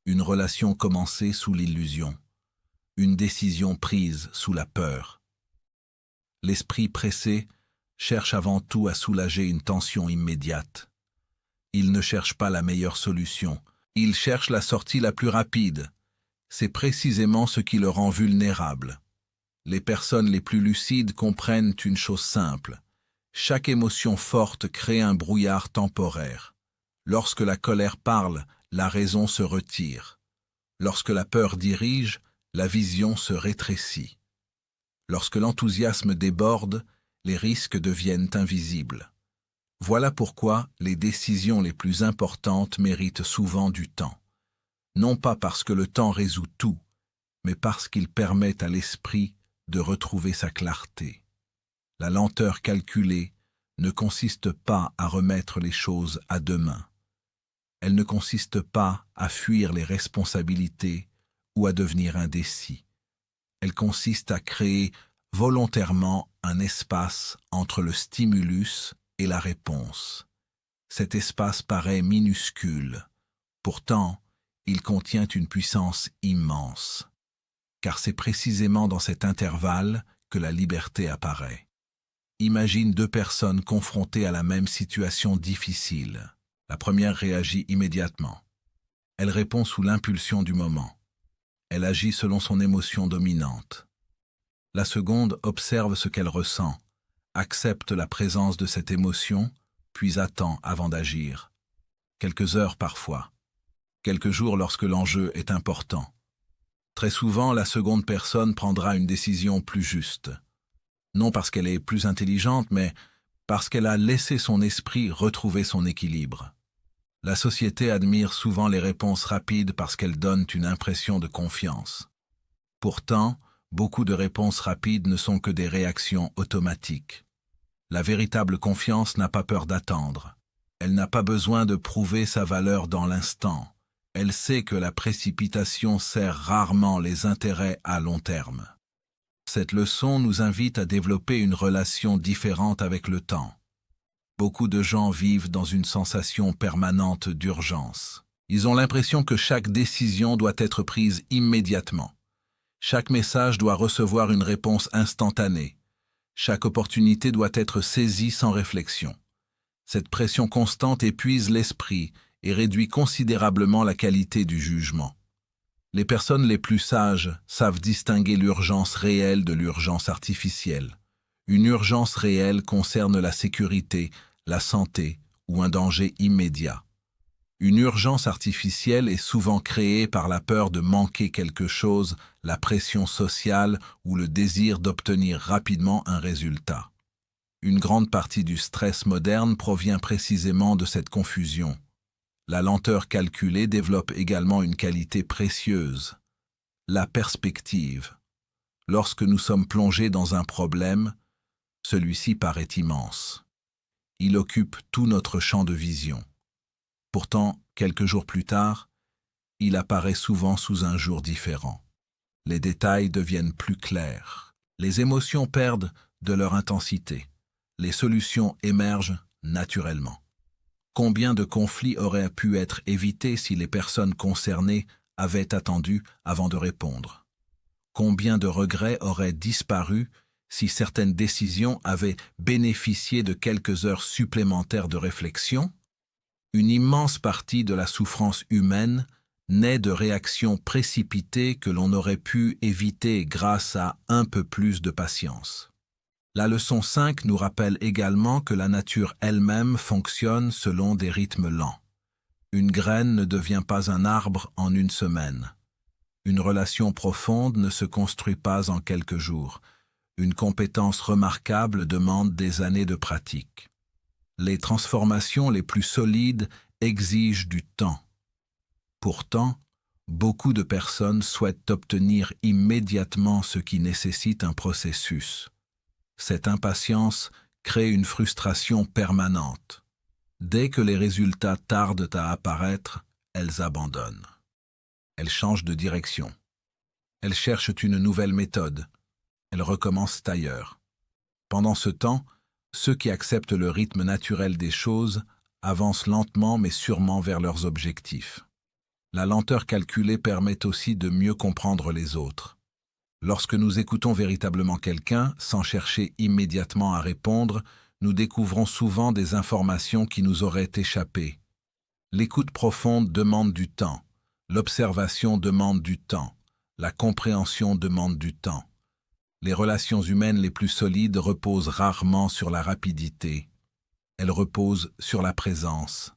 une relation commencée sous l'illusion, une décision prise sous la peur. L'esprit pressé cherche avant tout à soulager une tension immédiate. Il ne cherche pas la meilleure solution, il cherche la sortie la plus rapide. C'est précisément ce qui le rend vulnérable. Les personnes les plus lucides comprennent une chose simple. Chaque émotion forte crée un brouillard temporaire. Lorsque la colère parle, la raison se retire. Lorsque la peur dirige, la vision se rétrécit. Lorsque l'enthousiasme déborde, les risques deviennent invisibles. Voilà pourquoi les décisions les plus importantes méritent souvent du temps. Non pas parce que le temps résout tout, mais parce qu'il permet à l'esprit de retrouver sa clarté. La lenteur calculée ne consiste pas à remettre les choses à demain. Elle ne consiste pas à fuir les responsabilités ou à devenir indécis. Elle consiste à créer volontairement un espace entre le stimulus et la réponse. Cet espace paraît minuscule. Pourtant, il contient une puissance immense. Car c'est précisément dans cet intervalle que la liberté apparaît. Imagine deux personnes confrontées à la même situation difficile. La première réagit immédiatement. Elle répond sous l'impulsion du moment. Elle agit selon son émotion dominante. La seconde observe ce qu'elle ressent, accepte la présence de cette émotion, puis attend avant d'agir. Quelques heures parfois, quelques jours lorsque l'enjeu est important. Très souvent, la seconde personne prendra une décision plus juste. Non parce qu'elle est plus intelligente, mais parce qu'elle a laissé son esprit retrouver son équilibre. La société admire souvent les réponses rapides parce qu'elles donnent une impression de confiance. Pourtant, beaucoup de réponses rapides ne sont que des réactions automatiques. La véritable confiance n'a pas peur d'attendre. Elle n'a pas besoin de prouver sa valeur dans l'instant. Elle sait que la précipitation sert rarement les intérêts à long terme. Cette leçon nous invite à développer une relation différente avec le temps. Beaucoup de gens vivent dans une sensation permanente d'urgence. Ils ont l'impression que chaque décision doit être prise immédiatement. Chaque message doit recevoir une réponse instantanée. Chaque opportunité doit être saisie sans réflexion. Cette pression constante épuise l'esprit et réduit considérablement la qualité du jugement. Les personnes les plus sages savent distinguer l'urgence réelle de l'urgence artificielle. Une urgence réelle concerne la sécurité, la santé ou un danger immédiat. Une urgence artificielle est souvent créée par la peur de manquer quelque chose, la pression sociale ou le désir d'obtenir rapidement un résultat. Une grande partie du stress moderne provient précisément de cette confusion. La lenteur calculée développe également une qualité précieuse, la perspective. Lorsque nous sommes plongés dans un problème, celui-ci paraît immense. Il occupe tout notre champ de vision. Pourtant, quelques jours plus tard, il apparaît souvent sous un jour différent. Les détails deviennent plus clairs. Les émotions perdent de leur intensité. Les solutions émergent naturellement. Combien de conflits auraient pu être évités si les personnes concernées avaient attendu avant de répondre? Combien de regrets auraient disparu si certaines décisions avaient bénéficié de quelques heures supplémentaires de réflexion? Une immense partie de la souffrance humaine naît de réactions précipitées que l'on aurait pu éviter grâce à un peu plus de patience. La leçon 5 nous rappelle également que la nature elle-même fonctionne selon des rythmes lents. Une graine ne devient pas un arbre en une semaine. Une relation profonde ne se construit pas en quelques jours. Une compétence remarquable demande des années de pratique. Les transformations les plus solides exigent du temps. Pourtant, beaucoup de personnes souhaitent obtenir immédiatement ce qui nécessite un processus. Cette impatience crée une frustration permanente. Dès que les résultats tardent à apparaître, elles abandonnent. Elles changent de direction. Elles cherchent une nouvelle méthode. Elles recommencent ailleurs. Pendant ce temps, ceux qui acceptent le rythme naturel des choses avancent lentement mais sûrement vers leurs objectifs. La lenteur calculée permet aussi de mieux comprendre les autres. Lorsque nous écoutons véritablement quelqu'un, sans chercher immédiatement à répondre, nous découvrons souvent des informations qui nous auraient échappé. L'écoute profonde demande du temps, l'observation demande du temps, la compréhension demande du temps. Les relations humaines les plus solides reposent rarement sur la rapidité. Elles reposent sur la présence.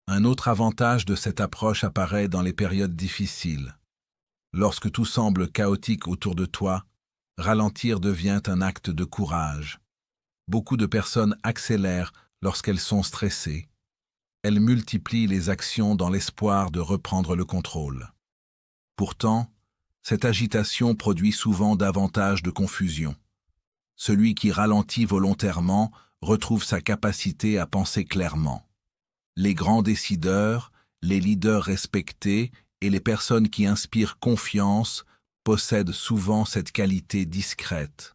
Un autre avantage de cette approche apparaît dans les périodes difficiles. Lorsque tout semble chaotique autour de toi, ralentir devient un acte de courage. Beaucoup de personnes accélèrent lorsqu'elles sont stressées. Elles multiplient les actions dans l'espoir de reprendre le contrôle. Pourtant, cette agitation produit souvent davantage de confusion. Celui qui ralentit volontairement retrouve sa capacité à penser clairement. Les grands décideurs, les leaders respectés et les personnes qui inspirent confiance possèdent souvent cette qualité discrète.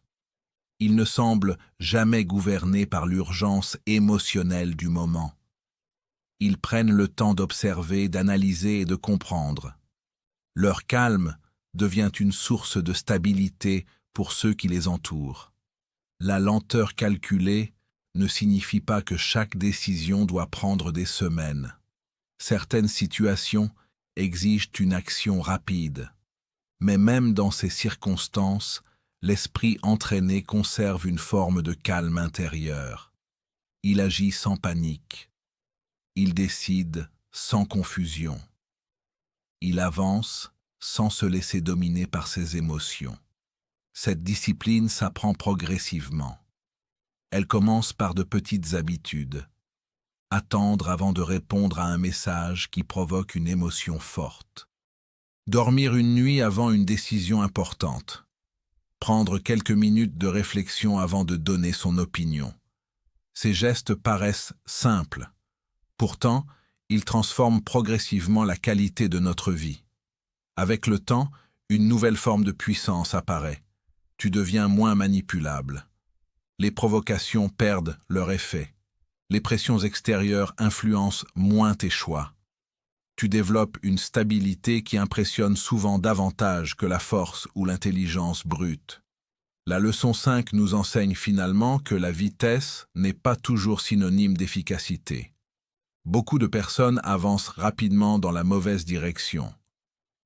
Ils ne semblent jamais gouvernés par l'urgence émotionnelle du moment. Ils prennent le temps d'observer, d'analyser et de comprendre. Leur calme devient une source de stabilité pour ceux qui les entourent. La lenteur calculée ne signifie pas que chaque décision doit prendre des semaines. Certaines situations exigent une action rapide. Mais même dans ces circonstances, l'esprit entraîné conserve une forme de calme intérieur. Il agit sans panique. Il décide sans confusion. Il avance sans se laisser dominer par ses émotions. Cette discipline s'apprend progressivement. Elle commence par de petites habitudes. Attendre avant de répondre à un message qui provoque une émotion forte. Dormir une nuit avant une décision importante. Prendre quelques minutes de réflexion avant de donner son opinion. Ces gestes paraissent simples. Pourtant, ils transforment progressivement la qualité de notre vie. Avec le temps, une nouvelle forme de puissance apparaît. Tu deviens moins manipulable. Les provocations perdent leur effet. Les pressions extérieures influencent moins tes choix. Tu développes une stabilité qui impressionne souvent davantage que la force ou l'intelligence brute. La leçon 5 nous enseigne finalement que la vitesse n'est pas toujours synonyme d'efficacité. Beaucoup de personnes avancent rapidement dans la mauvaise direction.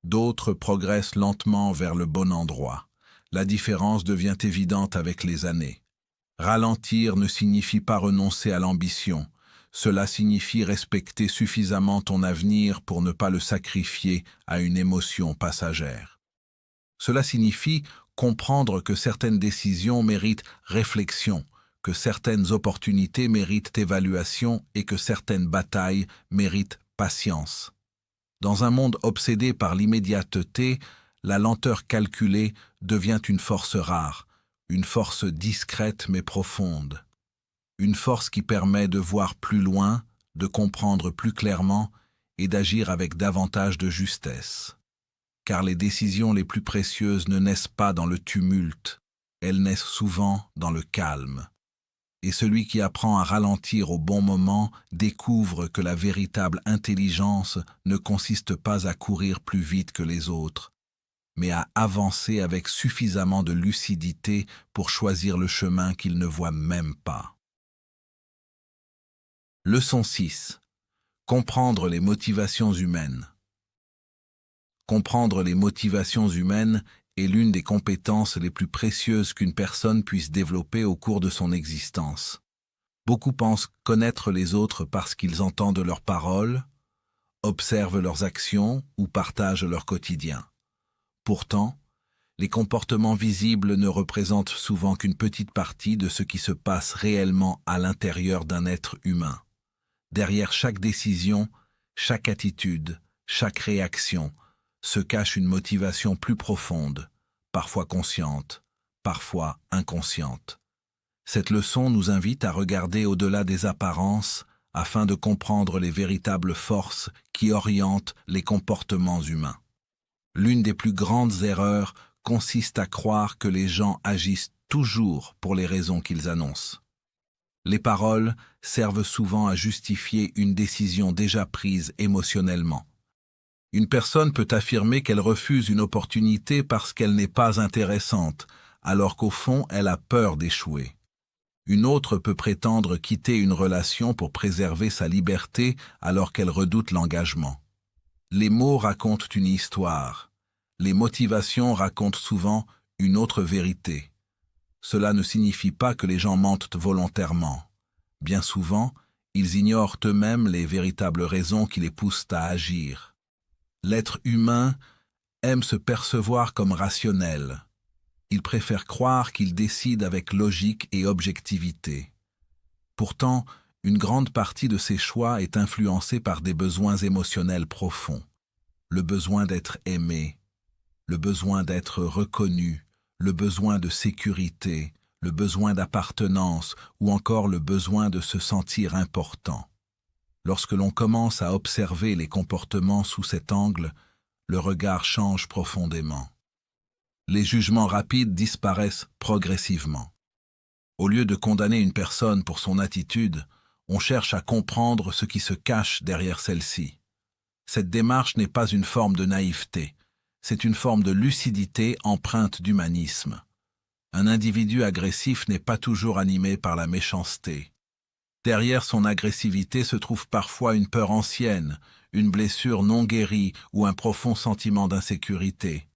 D'autres progressent lentement vers le bon endroit. La différence devient évidente avec les années. Ralentir ne signifie pas renoncer à l'ambition. Cela signifie respecter suffisamment ton avenir pour ne pas le sacrifier à une émotion passagère. Cela signifie comprendre que certaines décisions méritent réflexion, que certaines opportunités méritent évaluation et que certaines batailles méritent patience. Dans un monde obsédé par l'immédiateté, la lenteur calculée devient une force rare, une force discrète mais profonde. Une force qui permet de voir plus loin, de comprendre plus clairement et d'agir avec davantage de justesse. Car les décisions les plus précieuses ne naissent pas dans le tumulte, elles naissent souvent dans le calme. Et celui qui apprend à ralentir au bon moment découvre que la véritable intelligence ne consiste pas à courir plus vite que les autres, mais à avancer avec suffisamment de lucidité pour choisir le chemin qu'il ne voit même pas. Leçon 6. Comprendre les motivations humaines. Comprendre les motivations humaines est l'une des compétences les plus précieuses qu'une personne puisse développer au cours de son existence. Beaucoup pensent connaître les autres parce qu'ils entendent leurs paroles, observent leurs actions ou partagent leur quotidien. Pourtant, les comportements visibles ne représentent souvent qu'une petite partie de ce qui se passe réellement à l'intérieur d'un être humain. Derrière chaque décision, chaque attitude, chaque réaction, se cache une motivation plus profonde, parfois consciente, parfois inconsciente. Cette leçon nous invite à regarder au-delà des apparences afin de comprendre les véritables forces qui orientent les comportements humains. L'une des plus grandes erreurs consiste à croire que les gens agissent toujours pour les raisons qu'ils annoncent. Les paroles servent souvent à justifier une décision déjà prise émotionnellement. Une personne peut affirmer qu'elle refuse une opportunité parce qu'elle n'est pas intéressante, alors qu'au fond, elle a peur d'échouer. Une autre peut prétendre quitter une relation pour préserver sa liberté alors qu'elle redoute l'engagement. Les mots racontent une histoire. Les motivations racontent souvent une autre vérité. Cela ne signifie pas que les gens mentent volontairement. Bien souvent, ils ignorent eux-mêmes les véritables raisons qui les poussent à agir. L'être humain aime se percevoir comme rationnel. Il préfère croire qu'il décide avec logique et objectivité. Pourtant, une grande partie de ses choix est influencée par des besoins émotionnels profonds. Le besoin d'être aimé, le besoin d'être reconnu, le besoin de sécurité, le besoin d'appartenance ou encore le besoin de se sentir important. Lorsque l'on commence à observer les comportements sous cet angle, le regard change profondément. Les jugements rapides disparaissent progressivement. Au lieu de condamner une personne pour son attitude, on cherche à comprendre ce qui se cache derrière celle-ci. Cette démarche n'est pas une forme de naïveté, c'est une forme de lucidité empreinte d'humanisme. Un individu agressif n'est pas toujours animé par la méchanceté. Derrière son agressivité se trouve parfois une peur ancienne, une blessure non guérie ou un profond sentiment d'insécurité.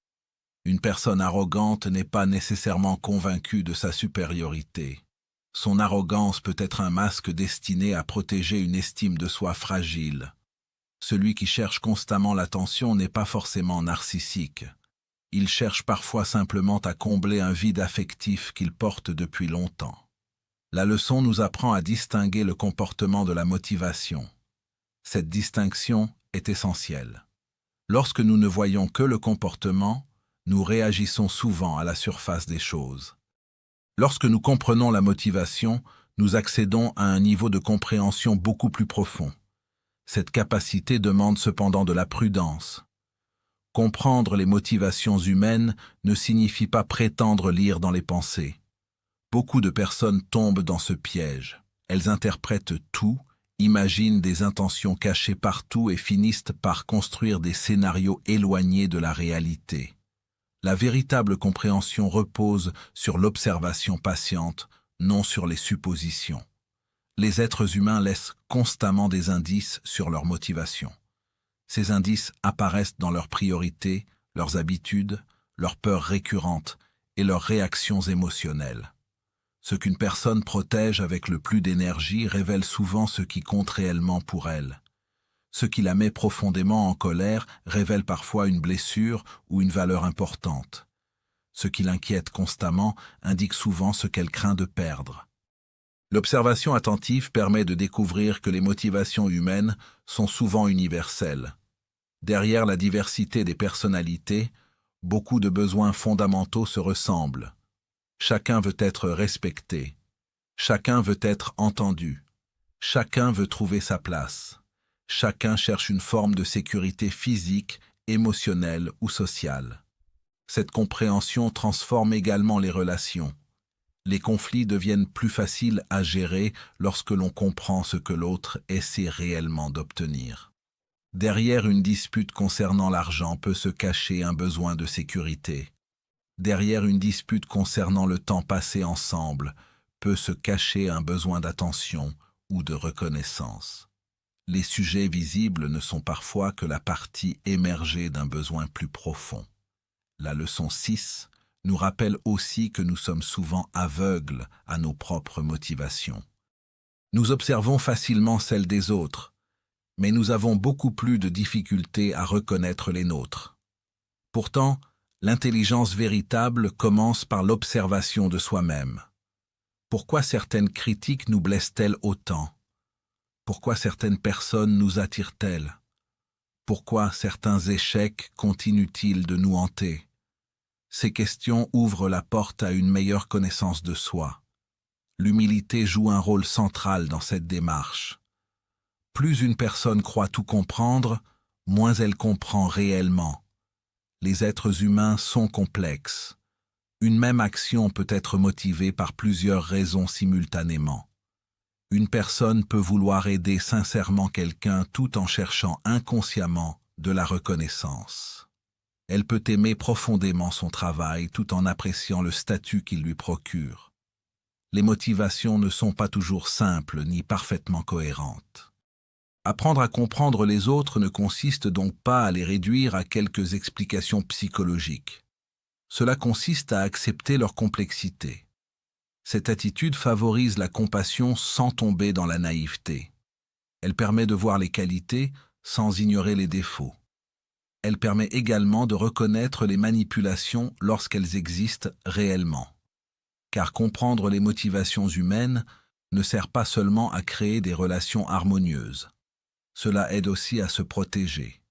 Une personne arrogante n'est pas nécessairement convaincue de sa supériorité. Son arrogance peut être un masque destiné à protéger une estime de soi fragile. Celui qui cherche constamment l'attention n'est pas forcément narcissique. Il cherche parfois simplement à combler un vide affectif qu'il porte depuis longtemps. La leçon nous apprend à distinguer le comportement de la motivation. Cette distinction est essentielle. Lorsque nous ne voyons que le comportement, nous réagissons souvent à la surface des choses. Lorsque nous comprenons la motivation, nous accédons à un niveau de compréhension beaucoup plus profond. Cette capacité demande cependant de la prudence. Comprendre les motivations humaines ne signifie pas prétendre lire dans les pensées. Beaucoup de personnes tombent dans ce piège. Elles interprètent tout, imaginent des intentions cachées partout et finissent par construire des scénarios éloignés de la réalité. La véritable compréhension repose sur l'observation patiente, non sur les suppositions. Les êtres humains laissent constamment des indices sur leurs motivations. Ces indices apparaissent dans leurs priorités, leurs habitudes, leurs peurs récurrentes et leurs réactions émotionnelles. Ce qu'une personne protège avec le plus d'énergie révèle souvent ce qui compte réellement pour elle. Ce qui la met profondément en colère révèle parfois une blessure ou une valeur importante. Ce qui l'inquiète constamment indique souvent ce qu'elle craint de perdre. L'observation attentive permet de découvrir que les motivations humaines sont souvent universelles. Derrière la diversité des personnalités, beaucoup de besoins fondamentaux se ressemblent. Chacun veut être respecté. Chacun veut être entendu. Chacun veut trouver sa place. Chacun cherche une forme de sécurité physique, émotionnelle ou sociale. Cette compréhension transforme également les relations. Les conflits deviennent plus faciles à gérer lorsque l'on comprend ce que l'autre essaie réellement d'obtenir. Derrière une dispute concernant l'argent peut se cacher un besoin de sécurité. Derrière une dispute concernant le temps passé ensemble peut se cacher un besoin d'attention ou de reconnaissance. Les sujets visibles ne sont parfois que la partie émergée d'un besoin plus profond. La leçon 6 nous rappelle aussi que nous sommes souvent aveugles à nos propres motivations. Nous observons facilement celles des autres, mais nous avons beaucoup plus de difficultés à reconnaître les nôtres. Pourtant, l'intelligence véritable commence par l'observation de soi-même. Pourquoi certaines critiques nous blessent-elles autant? Pourquoi certaines personnes nous attirent-elles? Pourquoi certains échecs continuent-ils de nous hanter? Ces questions ouvrent la porte à une meilleure connaissance de soi. L'humilité joue un rôle central dans cette démarche. Plus une personne croit tout comprendre, moins elle comprend réellement. Les êtres humains sont complexes. Une même action peut être motivée par plusieurs raisons simultanément. Une personne peut vouloir aider sincèrement quelqu'un tout en cherchant inconsciemment de la reconnaissance. Elle peut aimer profondément son travail tout en appréciant le statut qu'il lui procure. Les motivations ne sont pas toujours simples ni parfaitement cohérentes. Apprendre à comprendre les autres ne consiste donc pas à les réduire à quelques explications psychologiques. Cela consiste à accepter leur complexité. Cette attitude favorise la compassion sans tomber dans la naïveté. Elle permet de voir les qualités sans ignorer les défauts. Elle permet également de reconnaître les manipulations lorsqu'elles existent réellement. Car comprendre les motivations humaines ne sert pas seulement à créer des relations harmonieuses. Cela aide aussi à se protéger.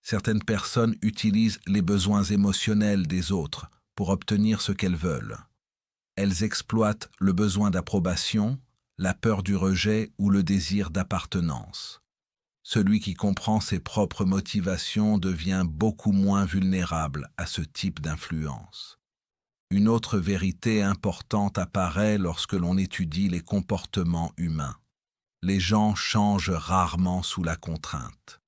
Certaines personnes utilisent les besoins émotionnels des autres pour obtenir ce qu'elles veulent. Elles exploitent le besoin d'approbation, la peur du rejet ou le désir d'appartenance. Celui qui comprend ses propres motivations devient beaucoup moins vulnérable à ce type d'influence. Une autre vérité importante apparaît lorsque l'on étudie les comportements humains. Les gens changent rarement sous la contrainte.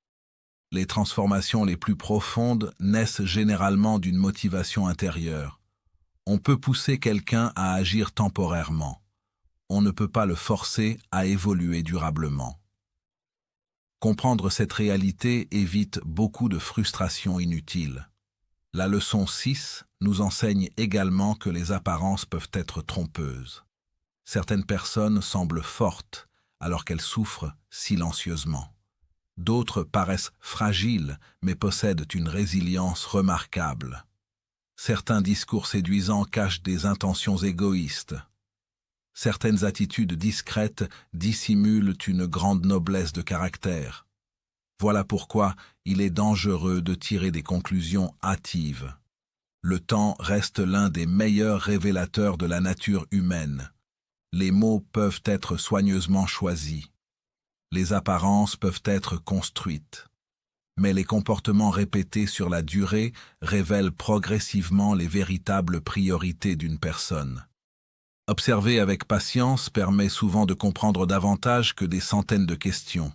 Les transformations les plus profondes naissent généralement d'une motivation intérieure. On peut pousser quelqu'un à agir temporairement. On ne peut pas le forcer à évoluer durablement. Comprendre cette réalité évite beaucoup de frustrations inutiles. La leçon 6 nous enseigne également que les apparences peuvent être trompeuses. Certaines personnes semblent fortes alors qu'elles souffrent silencieusement. D'autres paraissent fragiles mais possèdent une résilience remarquable. Certains discours séduisants cachent des intentions égoïstes. Certaines attitudes discrètes dissimulent une grande noblesse de caractère. Voilà pourquoi il est dangereux de tirer des conclusions hâtives. Le temps reste l'un des meilleurs révélateurs de la nature humaine. Les mots peuvent être soigneusement choisis. Les apparences peuvent être construites. Mais les comportements répétés sur la durée révèlent progressivement les véritables priorités d'une personne. Observer avec patience permet souvent de comprendre davantage que des centaines de questions.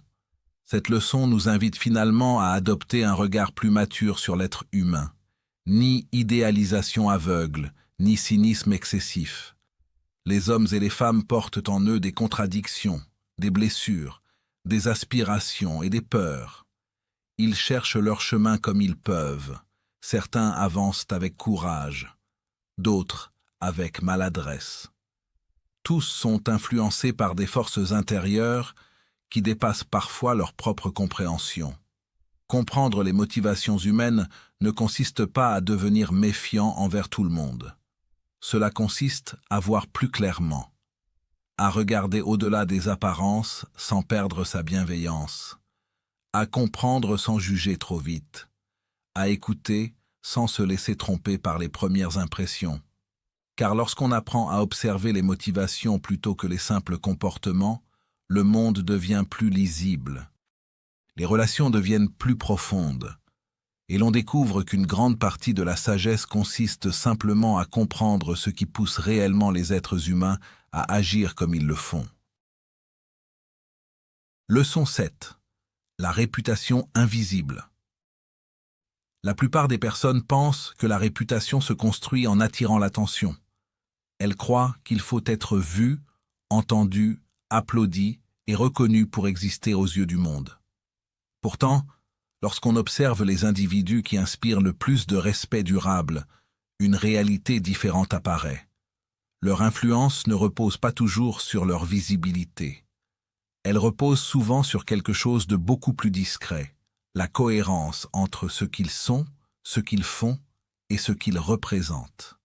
Cette leçon nous invite finalement à adopter un regard plus mature sur l'être humain. Ni idéalisation aveugle, ni cynisme excessif. Les hommes et les femmes portent en eux des contradictions, des blessures, des aspirations et des peurs. Ils cherchent leur chemin comme ils peuvent. Certains avancent avec courage, d'autres avec maladresse. Tous sont influencés par des forces intérieures qui dépassent parfois leur propre compréhension. Comprendre les motivations humaines ne consiste pas à devenir méfiant envers tout le monde. Cela consiste à voir plus clairement, à regarder au-delà des apparences sans perdre sa bienveillance, à comprendre sans juger trop vite, à écouter sans se laisser tromper par les premières impressions. Car lorsqu'on apprend à observer les motivations plutôt que les simples comportements, le monde devient plus lisible. Les relations deviennent plus profondes, et l'on découvre qu'une grande partie de la sagesse consiste simplement à comprendre ce qui pousse réellement les êtres humains à agir comme ils le font. Leçon 7. La réputation invisible. La plupart des personnes pensent que la réputation se construit en attirant l'attention. Elles croient qu'il faut être vu, entendu, applaudi et reconnu pour exister aux yeux du monde. Pourtant, lorsqu'on observe les individus qui inspirent le plus de respect durable, une réalité différente apparaît. Leur influence ne repose pas toujours sur leur visibilité. Elle repose souvent sur quelque chose de beaucoup plus discret, la cohérence entre ce qu'ils sont, ce qu'ils font et ce qu'ils représentent.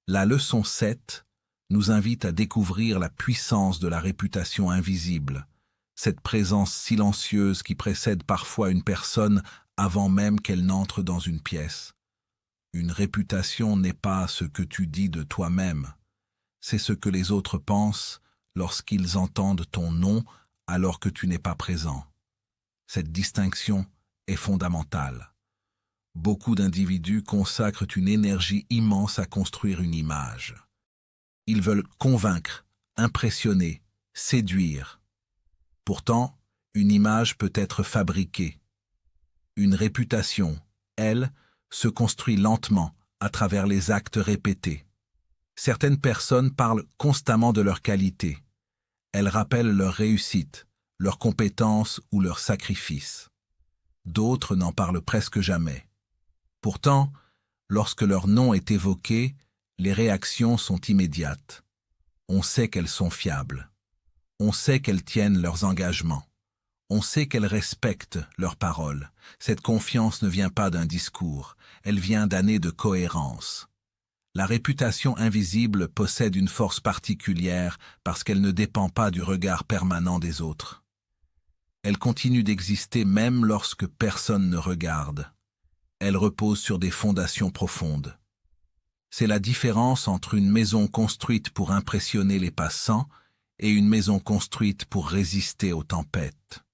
La leçon 7 nous invite à découvrir la puissance de la réputation invisible, cette présence silencieuse qui précède parfois une personne avant même qu'elle n'entre dans une pièce. Une réputation n'est pas ce que tu dis de toi-même, c'est ce que les autres pensent lorsqu'ils entendent ton nom alors que tu n'es pas présent. Cette distinction est fondamentale. Beaucoup d'individus consacrent une énergie immense à construire une image. Ils veulent convaincre, impressionner, séduire. Pourtant, une image peut être fabriquée. Une réputation, elle, se construit lentement à travers les actes répétés. Certaines personnes parlent constamment de leurs qualités. Elles rappellent leur réussite, leurs compétences ou leurs sacrifices. D'autres n'en parlent presque jamais. Pourtant, lorsque leur nom est évoqué, les réactions sont immédiates. On sait qu'elles sont fiables. On sait qu'elles tiennent leurs engagements. On sait qu'elles respectent leurs paroles. Cette confiance ne vient pas d'un discours, elle vient d'années de cohérence. La réputation invisible possède une force particulière parce qu'elle ne dépend pas du regard permanent des autres. Elle continue d'exister même lorsque personne ne regarde. Elle repose sur des fondations profondes. C'est la différence entre une maison construite pour impressionner les passants et une maison construite pour résister aux tempêtes.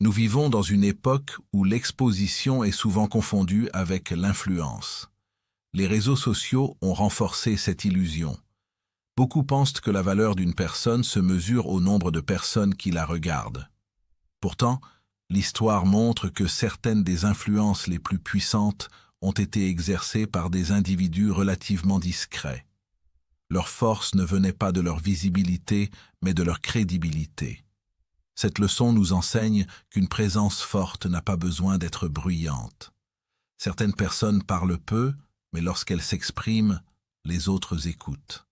Nous vivons dans une époque où l'exposition est souvent confondue avec l'influence. Les réseaux sociaux ont renforcé cette illusion. Beaucoup pensent que la valeur d'une personne se mesure au nombre de personnes qui la regardent. Pourtant, l'histoire montre que certaines des influences les plus puissantes ont été exercées par des individus relativement discrets. Leur force ne venait pas de leur visibilité, mais de leur crédibilité. Cette leçon nous enseigne qu'une présence forte n'a pas besoin d'être bruyante. Certaines personnes parlent peu, mais lorsqu'elles s'expriment, les autres écoutent.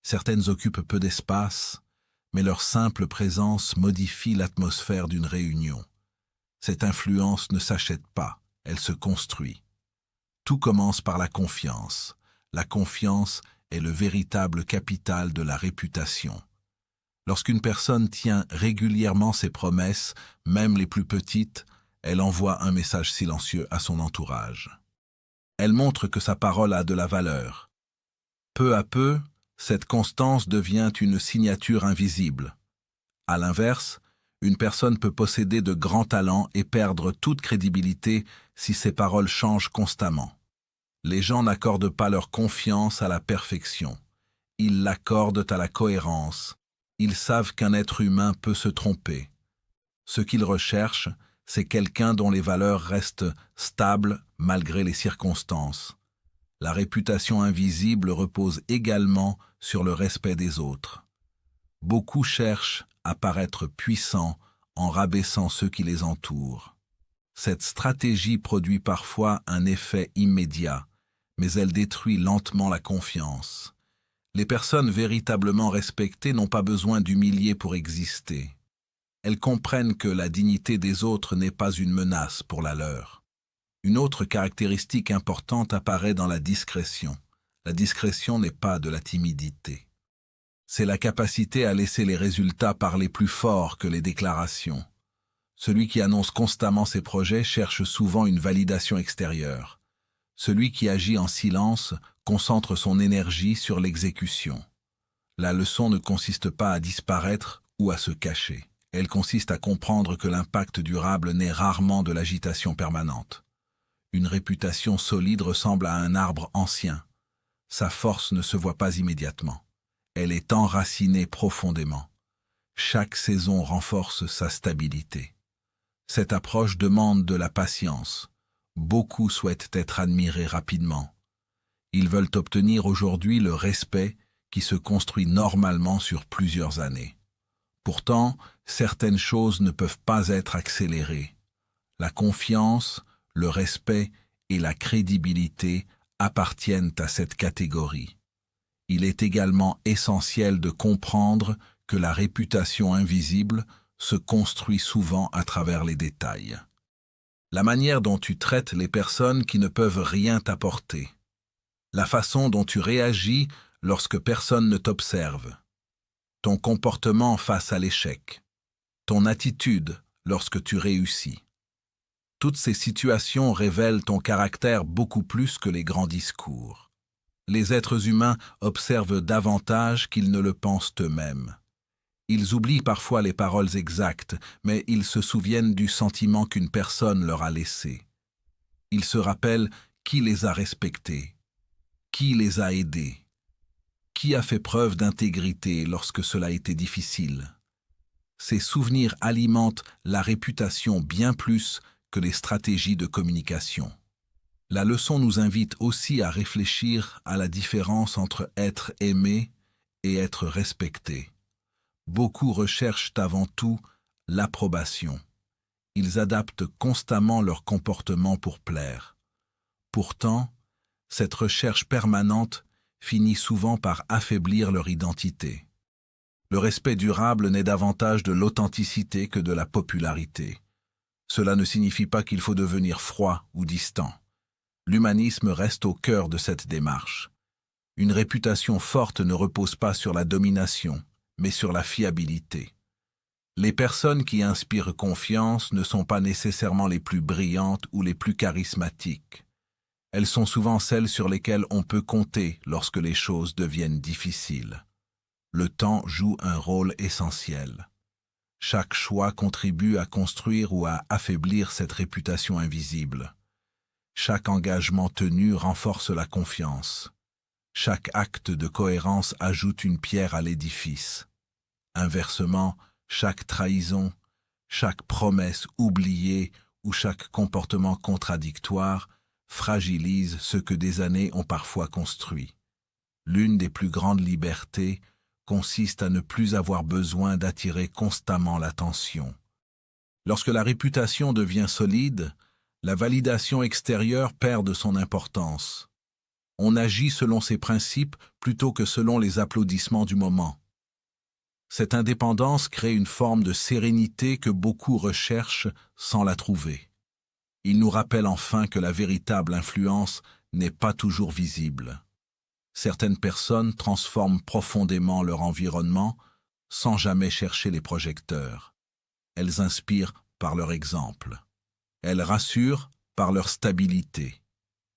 Certaines occupent peu d'espace, mais leur simple présence modifie l'atmosphère d'une réunion. Cette influence ne s'achète pas, elle se construit. Tout commence par la confiance. La confiance est le véritable capital de la réputation. Lorsqu'une personne tient régulièrement ses promesses, même les plus petites, elle envoie un message silencieux à son entourage. Elle montre que sa parole a de la valeur. Peu à peu, cette constance devient une signature invisible. À l'inverse, une personne peut posséder de grands talents et perdre toute crédibilité si ses paroles changent constamment. Les gens n'accordent pas leur confiance à la perfection. Ils l'accordent à la cohérence. Ils savent qu'un être humain peut se tromper. Ce qu'ils recherchent, c'est quelqu'un dont les valeurs restent stables malgré les circonstances. La réputation invisible repose également sur le respect des autres. Beaucoup cherchent à paraître puissants en rabaissant ceux qui les entourent. Cette stratégie produit parfois un effet immédiat, mais elle détruit lentement la confiance. Les personnes véritablement respectées n'ont pas besoin d'humilier pour exister. Elles comprennent que la dignité des autres n'est pas une menace pour la leur. Une autre caractéristique importante apparaît dans la discrétion. La discrétion n'est pas de la timidité. C'est la capacité à laisser les résultats parler plus fort que les déclarations. Celui qui annonce constamment ses projets cherche souvent une validation extérieure. Celui qui agit en silence concentre son énergie sur l'exécution. La leçon ne consiste pas à disparaître ou à se cacher. Elle consiste à comprendre que l'impact durable naît rarement de l'agitation permanente. Une réputation solide ressemble à un arbre ancien. Sa force ne se voit pas immédiatement. Elle est enracinée profondément. Chaque saison renforce sa stabilité. Cette approche demande de la patience. Beaucoup souhaitent être admirés rapidement. Ils veulent obtenir aujourd'hui le respect qui se construit normalement sur plusieurs années. Pourtant, certaines choses ne peuvent pas être accélérées. La confiance, le respect et la crédibilité appartiennent à cette catégorie. Il est également essentiel de comprendre que la réputation invisible se construit souvent à travers les détails. La manière dont tu traites les personnes qui ne peuvent rien t'apporter. La façon dont tu réagis lorsque personne ne t'observe. Ton comportement face à l'échec. Ton attitude lorsque tu réussis. Toutes ces situations révèlent ton caractère beaucoup plus que les grands discours. Les êtres humains observent davantage qu'ils ne le pensent eux-mêmes. Ils oublient parfois les paroles exactes, mais ils se souviennent du sentiment qu'une personne leur a laissé. Ils se rappellent qui les a respectés, qui les a aidés, qui a fait preuve d'intégrité lorsque cela était difficile. Ces souvenirs alimentent la réputation bien plus que les stratégies de communication. La leçon nous invite aussi à réfléchir à la différence entre être aimé et être respecté. Beaucoup recherchent avant tout l'approbation. Ils adaptent constamment leur comportement pour plaire. Pourtant, cette recherche permanente finit souvent par affaiblir leur identité. Le respect durable naît davantage de l'authenticité que de la popularité. Cela ne signifie pas qu'il faut devenir froid ou distant. L'humanisme reste au cœur de cette démarche. Une réputation forte ne repose pas sur la domination, mais sur la fiabilité. Les personnes qui inspirent confiance ne sont pas nécessairement les plus brillantes ou les plus charismatiques. Elles sont souvent celles sur lesquelles on peut compter lorsque les choses deviennent difficiles. Le temps joue un rôle essentiel. Chaque choix contribue à construire ou à affaiblir cette réputation invisible. Chaque engagement tenu renforce la confiance. Chaque acte de cohérence ajoute une pierre à l'édifice. Inversement, chaque trahison, chaque promesse oubliée ou chaque comportement contradictoire fragilise ce que des années ont parfois construit. L'une des plus grandes libertés consiste à ne plus avoir besoin d'attirer constamment l'attention. Lorsque la réputation devient solide, la validation extérieure perd de son importance. On agit selon ses principes plutôt que selon les applaudissements du moment. Cette indépendance crée une forme de sérénité que beaucoup recherchent sans la trouver. Il nous rappelle enfin que la véritable influence n'est pas toujours visible. Certaines personnes transforment profondément leur environnement sans jamais chercher les projecteurs. Elles inspirent par leur exemple. Elles rassurent par leur stabilité.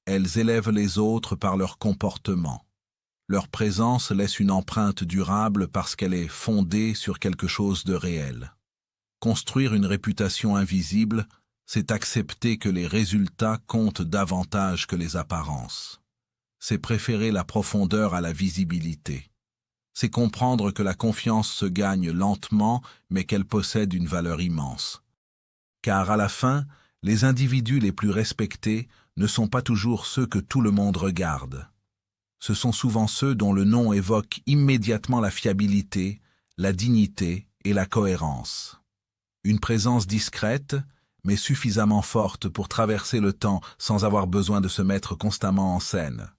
Elles élèvent les autres par leur comportement. Leur présence laisse une empreinte durable parce qu'elle est fondée sur quelque chose de réel. Construire une réputation invisible, c'est accepter que les résultats comptent davantage que les apparences. C'est préférer la profondeur à la visibilité. C'est comprendre que la confiance se gagne lentement, mais qu'elle possède une valeur immense. Car à la fin, les individus les plus respectés ne sont pas toujours ceux que tout le monde regarde. Ce sont souvent ceux dont le nom évoque immédiatement la fiabilité, la dignité et la cohérence. Une présence discrète, mais suffisamment forte pour traverser le temps sans avoir besoin de se mettre constamment en scène.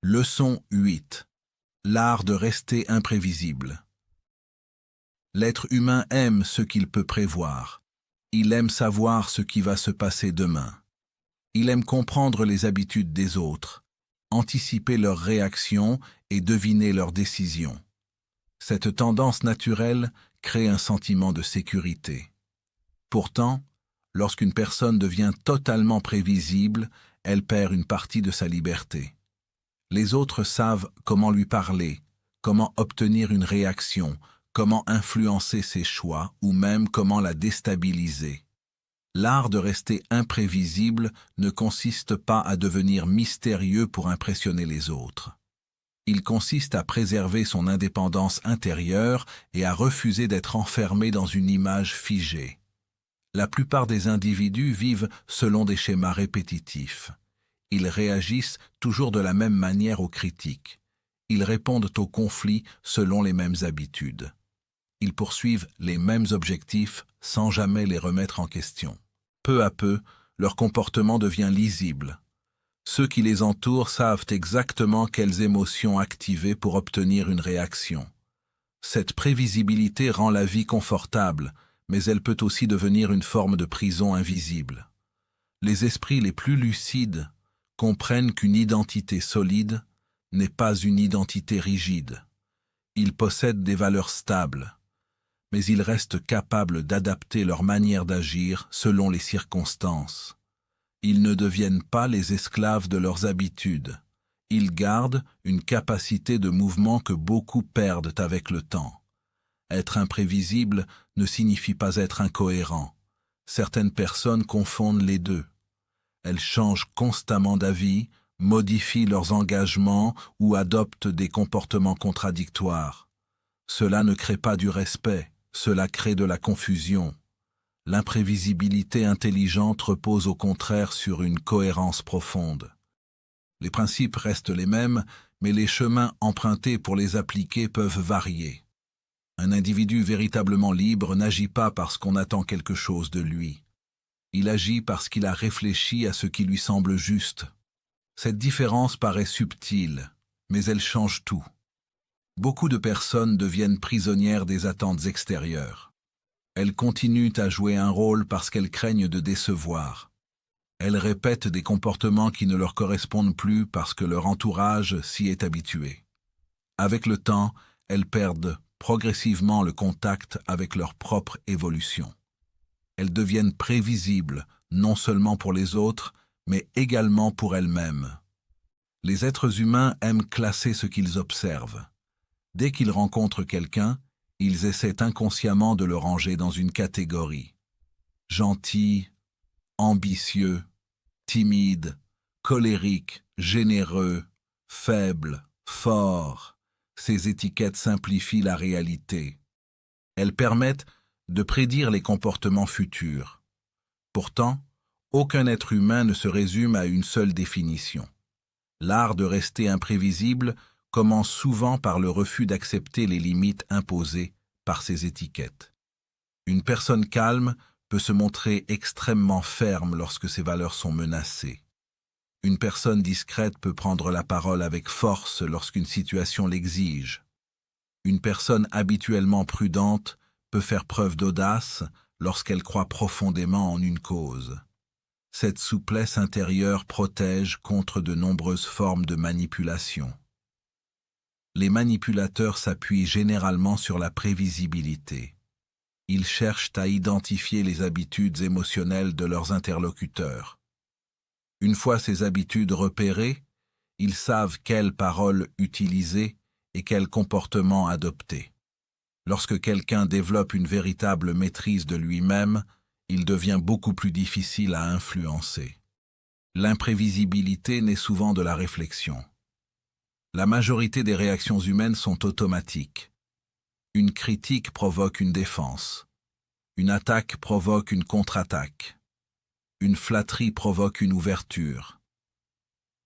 Leçon 8. L'art de rester imprévisible. L'être humain aime ce qu'il peut prévoir. Il aime savoir ce qui va se passer demain. Il aime comprendre les habitudes des autres, anticiper leurs réactions et deviner leurs décisions. Cette tendance naturelle crée un sentiment de sécurité. Pourtant, lorsqu'une personne devient totalement prévisible, elle perd une partie de sa liberté. Les autres savent comment lui parler, comment obtenir une réaction, comment influencer ses choix ou même comment la déstabiliser. L'art de rester imprévisible ne consiste pas à devenir mystérieux pour impressionner les autres. Il consiste à préserver son indépendance intérieure et à refuser d'être enfermé dans une image figée. La plupart des individus vivent selon des schémas répétitifs. Ils réagissent toujours de la même manière aux critiques. Ils répondent aux conflits selon les mêmes habitudes. Ils poursuivent les mêmes objectifs sans jamais les remettre en question. Peu à peu, leur comportement devient lisible. Ceux qui les entourent savent exactement quelles émotions activer pour obtenir une réaction. Cette prévisibilité rend la vie confortable, mais elle peut aussi devenir une forme de prison invisible. Les esprits les plus lucides comprennent qu'une identité solide n'est pas une identité rigide. Ils possèdent des valeurs stables, mais ils restent capables d'adapter leur manière d'agir selon les circonstances. Ils ne deviennent pas les esclaves de leurs habitudes. Ils gardent une capacité de mouvement que beaucoup perdent avec le temps. Être imprévisible ne signifie pas être incohérent. Certaines personnes confondent les deux. Elles changent constamment d'avis, modifient leurs engagements ou adoptent des comportements contradictoires. Cela ne crée pas du respect, cela crée de la confusion. L'imprévisibilité intelligente repose au contraire sur une cohérence profonde. Les principes restent les mêmes, mais les chemins empruntés pour les appliquer peuvent varier. Un individu véritablement libre n'agit pas parce qu'on attend quelque chose de lui. Il agit parce qu'il a réfléchi à ce qui lui semble juste. Cette différence paraît subtile, mais elle change tout. Beaucoup de personnes deviennent prisonnières des attentes extérieures. Elles continuent à jouer un rôle parce qu'elles craignent de décevoir. Elles répètent des comportements qui ne leur correspondent plus parce que leur entourage s'y est habitué. Avec le temps, elles perdent progressivement le contact avec leur propre évolution. Elles deviennent prévisibles, non seulement pour les autres, mais également pour elles-mêmes. Les êtres humains aiment classer ce qu'ils observent. Dès qu'ils rencontrent quelqu'un, ils essaient inconsciemment de le ranger dans une catégorie. Gentil, ambitieux, timide, colérique, généreux, faible, fort. Ces étiquettes simplifient la réalité. Elles permettent de prédire les comportements futurs. Pourtant, aucun être humain ne se résume à une seule définition. L'art de rester imprévisible commence souvent par le refus d'accepter les limites imposées par ces étiquettes. Une personne calme peut se montrer extrêmement ferme lorsque ses valeurs sont menacées. Une personne discrète peut prendre la parole avec force lorsqu'une situation l'exige. Une personne habituellement prudente peut faire preuve d'audace lorsqu'elle croit profondément en une cause. Cette souplesse intérieure protège contre de nombreuses formes de manipulation. Les manipulateurs s'appuient généralement sur la prévisibilité. Ils cherchent à identifier les habitudes émotionnelles de leurs interlocuteurs. Une fois ces habitudes repérées, ils savent quelles paroles utiliser et quels comportements adopter. Lorsque quelqu'un développe une véritable maîtrise de lui-même, il devient beaucoup plus difficile à influencer. L'imprévisibilité naît souvent de la réflexion. La majorité des réactions humaines sont automatiques. Une critique provoque une défense. Une attaque provoque une contre-attaque. Une flatterie provoque une ouverture.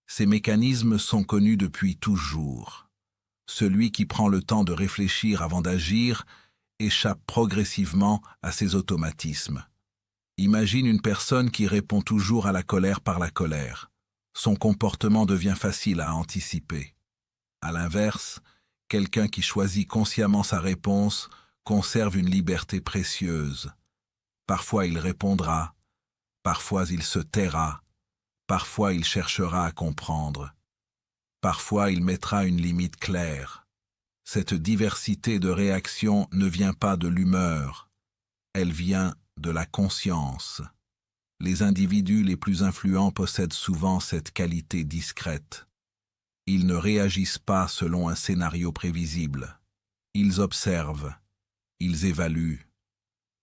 Ces mécanismes sont connus depuis toujours. Celui qui prend le temps de réfléchir avant d'agir échappe progressivement à ces automatismes. Imagine une personne qui répond toujours à la colère par la colère. son comportement devient facile à anticiper. À l'inverse, quelqu'un qui choisit consciemment sa réponse conserve une liberté précieuse. Parfois il répondra, parfois il se taira, parfois il cherchera à comprendre, parfois il mettra une limite claire. Cette diversité de réactions ne vient pas de l'humeur, elle vient de la conscience. Les individus les plus influents possèdent souvent cette qualité discrète. Ils ne réagissent pas selon un scénario prévisible. Ils observent, ils évaluent,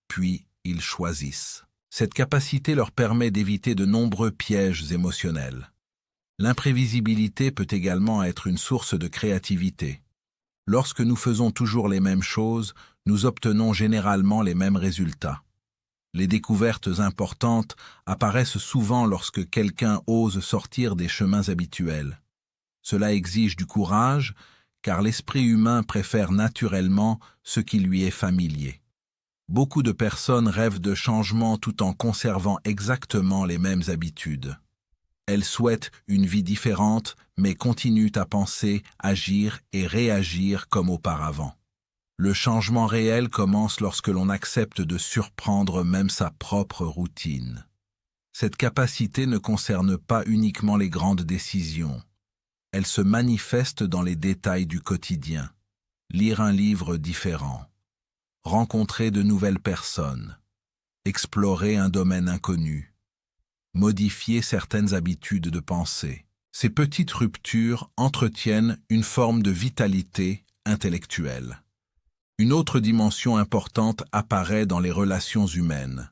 puis ils choisissent. Cette capacité leur permet d'éviter de nombreux pièges émotionnels. L'imprévisibilité peut également être une source de créativité. Lorsque nous faisons toujours les mêmes choses, nous obtenons généralement les mêmes résultats. Les découvertes importantes apparaissent souvent lorsque quelqu'un ose sortir des chemins habituels. Cela exige du courage, car l'esprit humain préfère naturellement ce qui lui est familier. Beaucoup de personnes rêvent de changement tout en conservant exactement les mêmes habitudes. Elles souhaitent une vie différente, mais continuent à penser, agir et réagir comme auparavant. Le changement réel commence lorsque l'on accepte de surprendre même sa propre routine. Cette capacité ne concerne pas uniquement les grandes décisions. Elle se manifeste dans les détails du quotidien. Lire un livre différent, rencontrer de nouvelles personnes, explorer un domaine inconnu, modifier certaines habitudes de pensée. Ces petites ruptures entretiennent une forme de vitalité intellectuelle. Une autre dimension importante apparaît dans les relations humaines.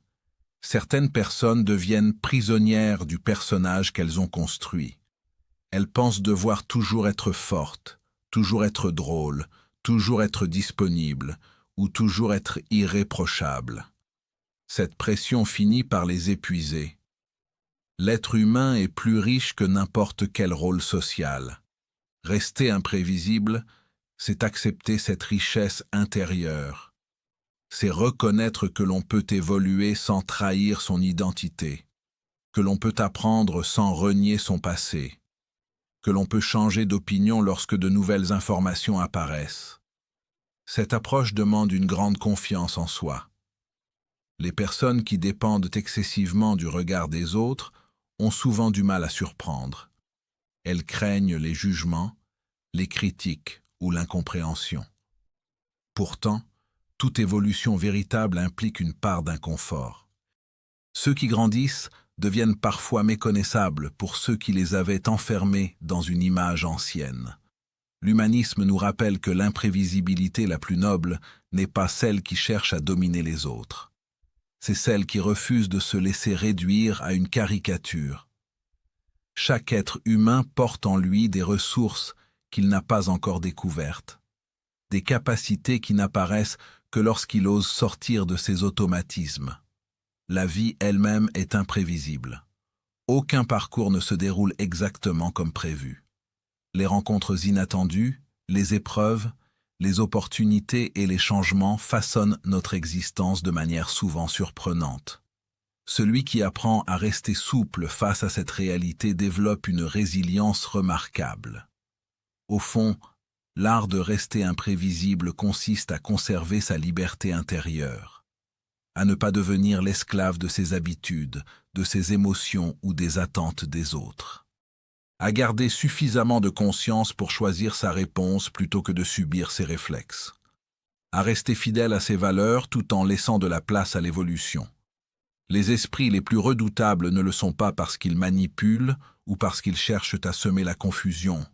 Certaines personnes deviennent prisonnières du personnage qu'elles ont construit. Elles pensent devoir toujours être fortes, toujours être drôles, toujours être disponibles, ou toujours être irréprochables. Cette pression finit par les épuiser. L'être humain est plus riche que n'importe quel rôle social. Rester imprévisible, c'est accepter cette richesse intérieure. C'est reconnaître que l'on peut évoluer sans trahir son identité, que l'on peut apprendre sans renier son passé, que l'on peut changer d'opinion lorsque de nouvelles informations apparaissent. Cette approche demande une grande confiance en soi. Les personnes qui dépendent excessivement du regard des autres ont souvent du mal à surprendre. Elles craignent les jugements, les critiques ou l'incompréhension. Pourtant, toute évolution véritable implique une part d'inconfort. Ceux qui grandissent deviennent parfois méconnaissables pour ceux qui les avaient enfermés dans une image ancienne. L'humanisme nous rappelle que l'imprévisibilité la plus noble n'est pas celle qui cherche à dominer les autres. C'est celle qui refuse de se laisser réduire à une caricature. Chaque être humain porte en lui des ressources qu'il n'a pas encore découvertes, des capacités qui n'apparaissent que lorsqu'il ose sortir de ses automatismes. La vie elle-même est imprévisible. Aucun parcours ne se déroule exactement comme prévu. Les rencontres inattendues, les épreuves, les opportunités et les changements façonnent notre existence de manière souvent surprenante. Celui qui apprend à rester souple face à cette réalité développe une résilience remarquable. Au fond, l'art de rester imprévisible consiste à conserver sa liberté intérieure, à ne pas devenir l'esclave de ses habitudes, de ses émotions ou des attentes des autres, à garder suffisamment de conscience pour choisir sa réponse plutôt que de subir ses réflexes, à rester fidèle à ses valeurs tout en laissant de la place à l'évolution. Les esprits les plus redoutables ne le sont pas parce qu'ils manipulent ou parce qu'ils cherchent à semer la confusion.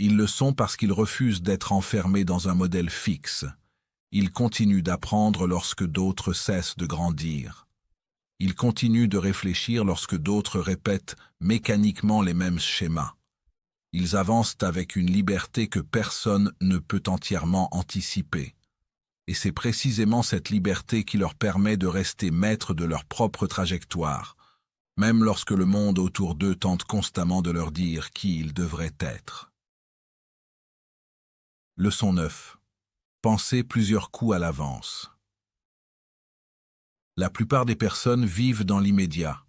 Ils le sont parce qu'ils refusent d'être enfermés dans un modèle fixe. Ils continuent d'apprendre lorsque d'autres cessent de grandir. Ils continuent de réfléchir lorsque d'autres répètent mécaniquement les mêmes schémas. Ils avancent avec une liberté que personne ne peut entièrement anticiper. Et c'est précisément cette liberté qui leur permet de rester maîtres de leur propre trajectoire, même lorsque le monde autour d'eux tente constamment de leur dire qui ils devraient être. Leçon 9. Pensez plusieurs coups à l'avance. La plupart des personnes vivent dans l'immédiat.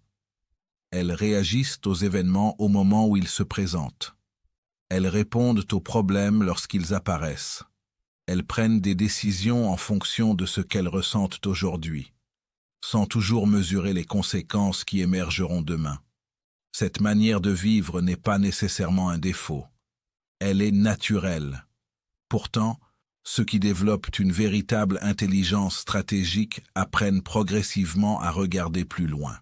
Elles réagissent aux événements au moment où ils se présentent. Elles répondent aux problèmes lorsqu'ils apparaissent. Elles prennent des décisions en fonction de ce qu'elles ressentent aujourd'hui, sans toujours mesurer les conséquences qui émergeront demain. Cette manière de vivre n'est pas nécessairement un défaut. Elle est naturelle. Pourtant, ceux qui développent une véritable intelligence stratégique apprennent progressivement à regarder plus loin.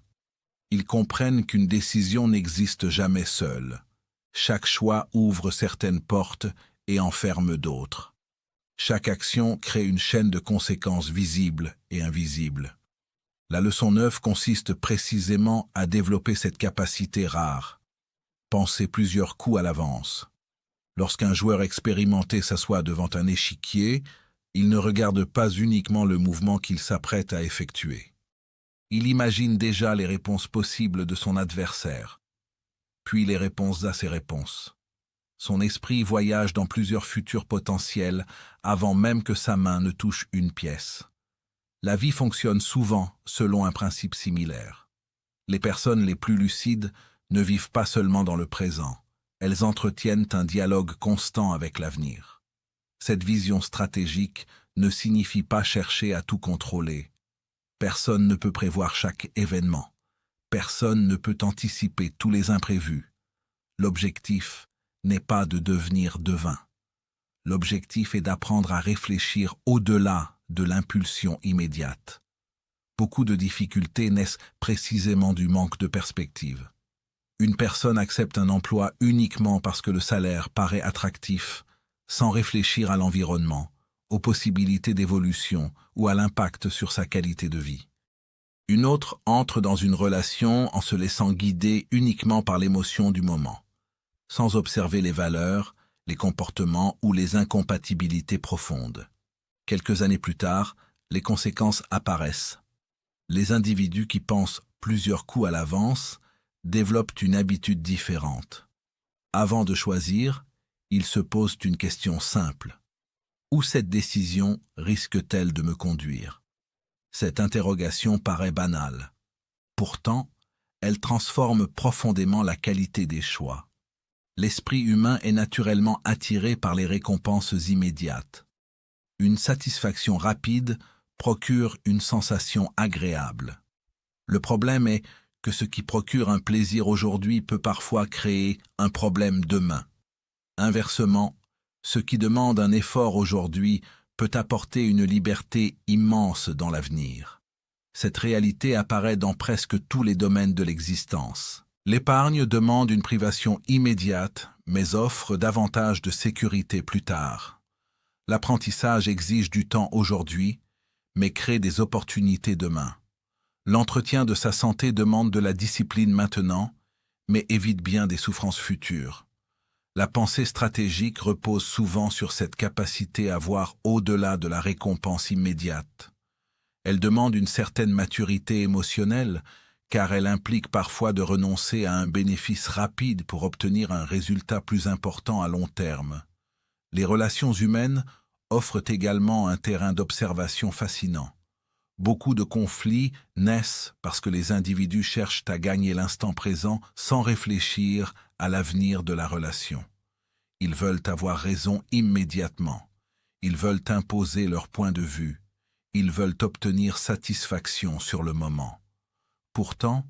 Ils comprennent qu'une décision n'existe jamais seule. Chaque choix ouvre certaines portes et en ferme d'autres. Chaque action crée une chaîne de conséquences visibles et invisibles. La leçon 9 consiste précisément à développer cette capacité rare. Penser plusieurs coups à l'avance. Lorsqu'un joueur expérimenté s'assoit devant un échiquier, il ne regarde pas uniquement le mouvement qu'il s'apprête à effectuer. Il imagine déjà les réponses possibles de son adversaire, puis les réponses à ses réponses. Son esprit voyage dans plusieurs futurs potentiels avant même que sa main ne touche une pièce. La vie fonctionne souvent selon un principe similaire. Les personnes les plus lucides ne vivent pas seulement dans le présent, elles entretiennent un dialogue constant avec l'avenir. Cette vision stratégique ne signifie pas chercher à tout contrôler. Personne ne peut prévoir chaque événement. Personne ne peut anticiper tous les imprévus. L'objectif n'est pas de devenir devin. L'objectif est d'apprendre à réfléchir au-delà de l'impulsion immédiate. Beaucoup de difficultés naissent précisément du manque de perspective. Une personne accepte un emploi uniquement parce que le salaire paraît attractif, sans réfléchir à l'environnement, aux possibilités d'évolution ou à l'impact sur sa qualité de vie. Une autre entre dans une relation en se laissant guider uniquement par l'émotion du moment, sans observer les valeurs, les comportements ou les incompatibilités profondes. Quelques années plus tard, les conséquences apparaissent. Les individus qui pensent plusieurs coups à l'avance développent une habitude différente. Avant de choisir, ils se posent une question simple. Où cette décision risque-t-elle de me conduire? Cette interrogation paraît banale. Pourtant, elle transforme profondément la qualité des choix. L'esprit humain est naturellement attiré par les récompenses immédiates. Une satisfaction rapide procure une sensation agréable. Le problème est que ce qui procure un plaisir aujourd'hui peut parfois créer un problème demain. Inversement, ce qui demande un effort aujourd'hui peut apporter une liberté immense dans l'avenir. Cette réalité apparaît dans presque tous les domaines de l'existence. L'épargne demande une privation immédiate, mais offre davantage de sécurité plus tard. L'apprentissage exige du temps aujourd'hui, mais crée des opportunités demain. L'entretien de sa santé demande de la discipline maintenant, mais évite bien des souffrances futures. La pensée stratégique repose souvent sur cette capacité à voir au-delà de la récompense immédiate. Elle demande une certaine maturité émotionnelle, car elle implique parfois de renoncer à un bénéfice rapide pour obtenir un résultat plus important à long terme. Les relations humaines offrent également un terrain d'observation fascinant. Beaucoup de conflits naissent parce que les individus cherchent à gagner l'instant présent sans réfléchir à l'avenir de la relation. Ils veulent avoir raison immédiatement. Ils veulent imposer leur point de vue. Ils veulent obtenir satisfaction sur le moment. Pourtant,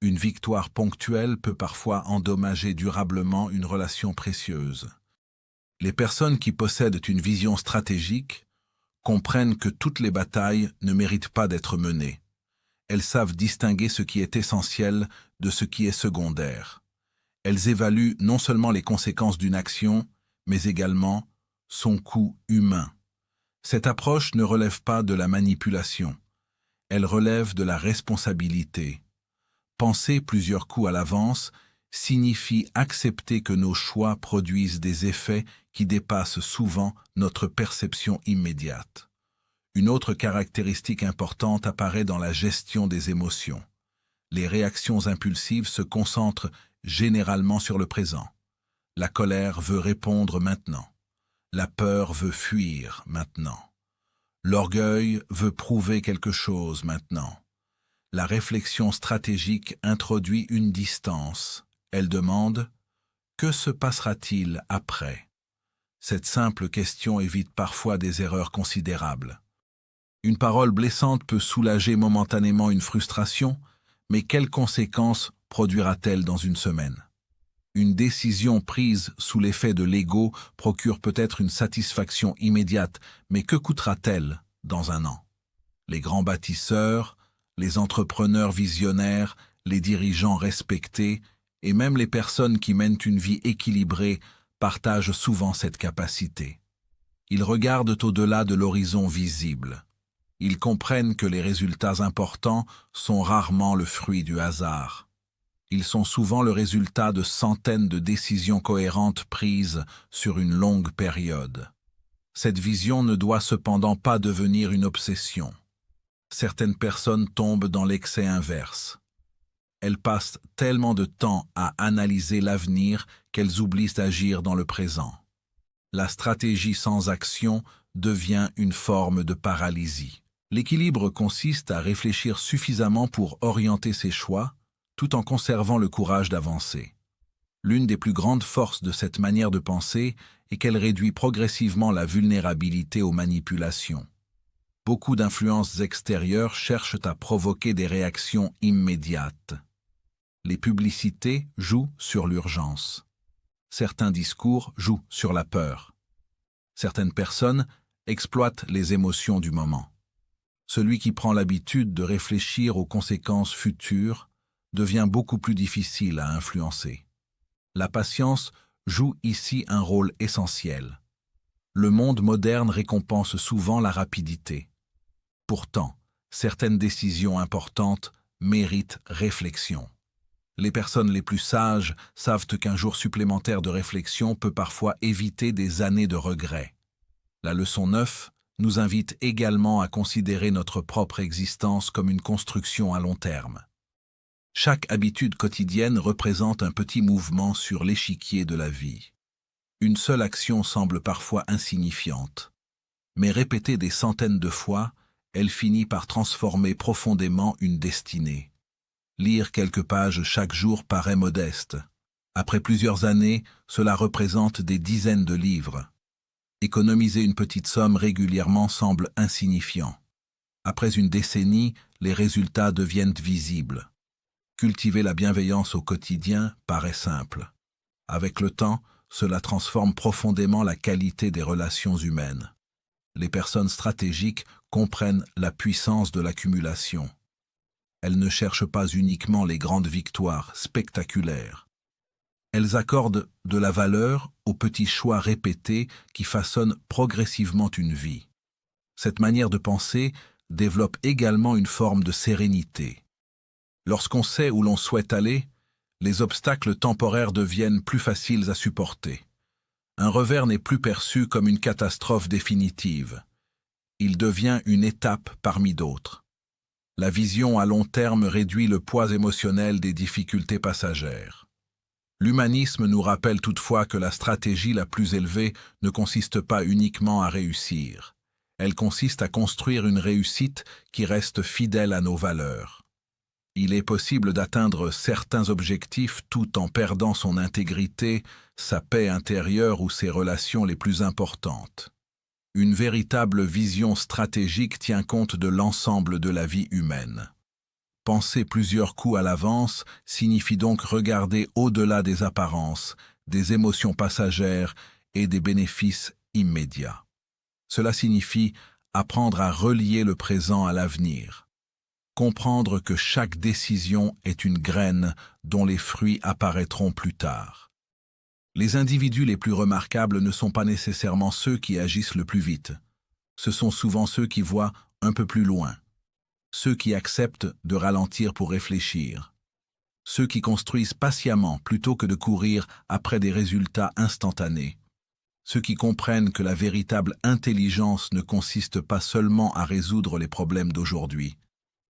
une victoire ponctuelle peut parfois endommager durablement une relation précieuse. Les personnes qui possèdent une vision stratégique comprennent que toutes les batailles ne méritent pas d'être menées. Elles savent distinguer ce qui est essentiel de ce qui est secondaire. Elles évaluent non seulement les conséquences d'une action, mais également son coût humain. Cette approche ne relève pas de la manipulation. Elle relève de la responsabilité. Penser plusieurs coups à l'avance signifie accepter que nos choix produisent des effets qui dépassent souvent notre perception immédiate. Une autre caractéristique importante apparaît dans la gestion des émotions. Les réactions impulsives se concentrent généralement sur le présent. La colère veut répondre maintenant. La peur veut fuir maintenant. L'orgueil veut prouver quelque chose maintenant. La réflexion stratégique introduit une distance. Elle demande « Que se passera-t-il après ?» Cette simple question évite parfois des erreurs considérables. Une parole blessante peut soulager momentanément une frustration, mais quelles conséquences produira-t-elle dans une semaine? Une décision prise sous l'effet de l'ego procure peut-être une satisfaction immédiate, mais que coûtera-t-elle dans un an? Les grands bâtisseurs, les entrepreneurs visionnaires, les dirigeants respectés et même les personnes qui mènent une vie équilibrée partagent souvent cette capacité. Ils regardent au-delà de l'horizon visible. Ils comprennent que les résultats importants sont rarement le fruit du hasard. Ils sont souvent le résultat de centaines de décisions cohérentes prises sur une longue période. Cette vision ne doit cependant pas devenir une obsession. Certaines personnes tombent dans l'excès inverse. Elles passent tellement de temps à analyser l'avenir qu'elles oublient d'agir dans le présent. La stratégie sans action devient une forme de paralysie. L'équilibre consiste à réfléchir suffisamment pour orienter ses choix, tout en conservant le courage d'avancer. L'une des plus grandes forces de cette manière de penser est qu'elle réduit progressivement la vulnérabilité aux manipulations. Beaucoup d'influences extérieures cherchent à provoquer des réactions immédiates. Les publicités jouent sur l'urgence. Certains discours jouent sur la peur. Certaines personnes exploitent les émotions du moment. Celui qui prend l'habitude de réfléchir aux conséquences futures devient beaucoup plus difficile à influencer. La patience joue ici un rôle essentiel. Le monde moderne récompense souvent la rapidité. Pourtant, certaines décisions importantes méritent réflexion. Les personnes les plus sages savent qu'un jour supplémentaire de réflexion peut parfois éviter des années de regrets. La leçon 9 nous invite également à considérer notre propre existence comme une construction à long terme. Chaque habitude quotidienne représente un petit mouvement sur l'échiquier de la vie. Une seule action semble parfois insignifiante, mais répétée des centaines de fois, elle finit par transformer profondément une destinée. Lire quelques pages chaque jour paraît modeste. Après plusieurs années, cela représente des dizaines de livres. Économiser une petite somme régulièrement semble insignifiant. Après une décennie, les résultats deviennent visibles. Cultiver la bienveillance au quotidien paraît simple. Avec le temps, cela transforme profondément la qualité des relations humaines. Les personnes stratégiques comprennent la puissance de l'accumulation. Elles ne cherchent pas uniquement les grandes victoires spectaculaires. Elles accordent de la valeur aux petits choix répétés qui façonnent progressivement une vie. Cette manière de penser développe également une forme de sérénité. Lorsqu'on sait où l'on souhaite aller, les obstacles temporaires deviennent plus faciles à supporter. Un revers n'est plus perçu comme une catastrophe définitive. Il devient une étape parmi d'autres. La vision à long terme réduit le poids émotionnel des difficultés passagères. L'humanisme nous rappelle toutefois que la stratégie la plus élevée ne consiste pas uniquement à réussir. Elle consiste à construire une réussite qui reste fidèle à nos valeurs. Il est possible d'atteindre certains objectifs tout en perdant son intégrité, sa paix intérieure ou ses relations les plus importantes. Une véritable vision stratégique tient compte de l'ensemble de la vie humaine. Penser plusieurs coups à l'avance signifie donc regarder au-delà des apparences, des émotions passagères et des bénéfices immédiats. Cela signifie apprendre à relier le présent à l'avenir. Comprendre que chaque décision est une graine dont les fruits apparaîtront plus tard. Les individus les plus remarquables ne sont pas nécessairement ceux qui agissent le plus vite. Ce sont souvent ceux qui voient un peu plus loin. Ceux qui acceptent de ralentir pour réfléchir. Ceux qui construisent patiemment plutôt que de courir après des résultats instantanés. Ceux qui comprennent que la véritable intelligence ne consiste pas seulement à résoudre les problèmes d'aujourd'hui,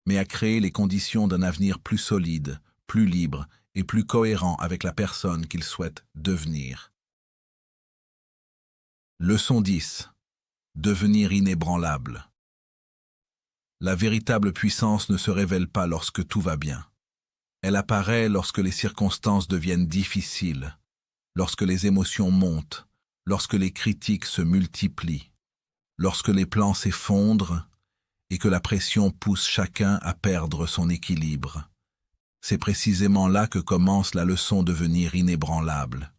mais à créer les conditions d'un avenir plus solide, plus libre et plus cohérent avec la personne qu'ils souhaitent devenir. Leçon 10. Devenir inébranlable. La véritable puissance ne se révèle pas lorsque tout va bien. Elle apparaît lorsque les circonstances deviennent difficiles, lorsque les émotions montent, lorsque les critiques se multiplient, lorsque les plans s'effondrent et que la pression pousse chacun à perdre son équilibre. C'est précisément là que commence la leçon de devenir inébranlable.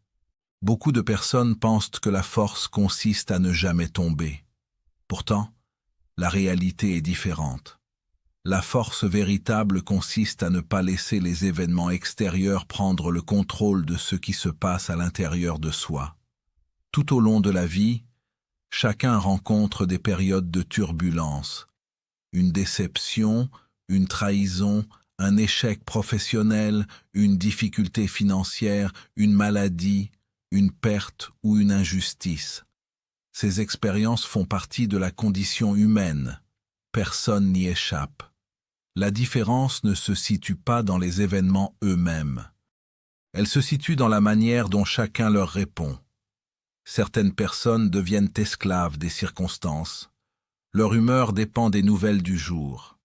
Beaucoup de personnes pensent que la force consiste à ne jamais tomber. Pourtant, la réalité est différente. La force véritable consiste à ne pas laisser les événements extérieurs prendre le contrôle de ce qui se passe à l'intérieur de soi. Tout au long de la vie, chacun rencontre des périodes de turbulence. Une déception, une trahison, un échec professionnel, une difficulté financière, une maladie, une perte ou une injustice. Ces expériences font partie de la condition humaine. Personne n'y échappe. La différence ne se situe pas dans les événements eux-mêmes. Elle se situe dans la manière dont chacun leur répond. Certaines personnes deviennent esclaves des circonstances. Leur humeur dépend des nouvelles du jour.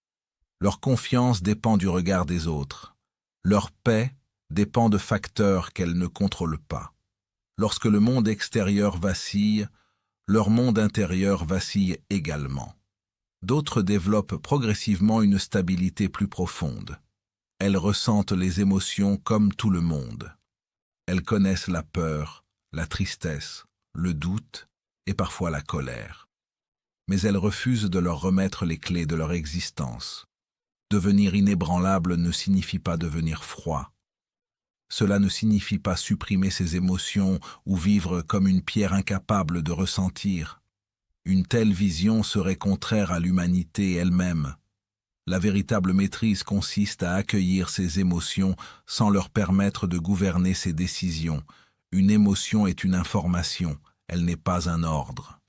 Leur confiance dépend du regard des autres. Leur paix dépend de facteurs qu'elles ne contrôlent pas. Lorsque le monde extérieur vacille, leur monde intérieur vacille également. D'autres développent progressivement une stabilité plus profonde. Elles ressentent les émotions comme tout le monde. Elles connaissent la peur, la tristesse, le doute et parfois la colère. Mais elles refusent de leur remettre les clés de leur existence. Devenir inébranlable ne signifie pas devenir froid. Cela ne signifie pas supprimer ses émotions ou vivre comme une pierre incapable de ressentir. Une telle vision serait contraire à l'humanité elle-même. La véritable maîtrise consiste à accueillir ses émotions sans leur permettre de gouverner ses décisions. Une émotion est une information, elle n'est pas un ordre.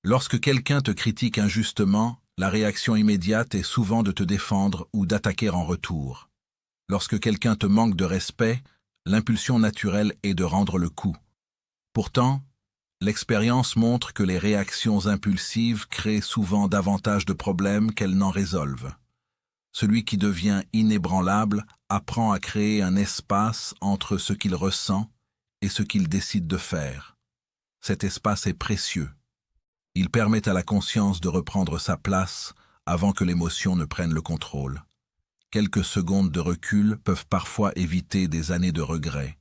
Lorsque quelqu'un te critique injustement, la réaction immédiate est souvent de te défendre ou d'attaquer en retour. Lorsque quelqu'un te manque de respect, l'impulsion naturelle est de rendre le coup. Pourtant, l'expérience montre que les réactions impulsives créent souvent davantage de problèmes qu'elles n'en résolvent. Celui qui devient inébranlable apprend à créer un espace entre ce qu'il ressent et ce qu'il décide de faire. Cet espace est précieux. Il permet à la conscience de reprendre sa place avant que l'émotion ne prenne le contrôle. Quelques secondes de recul peuvent parfois éviter des années de regrets.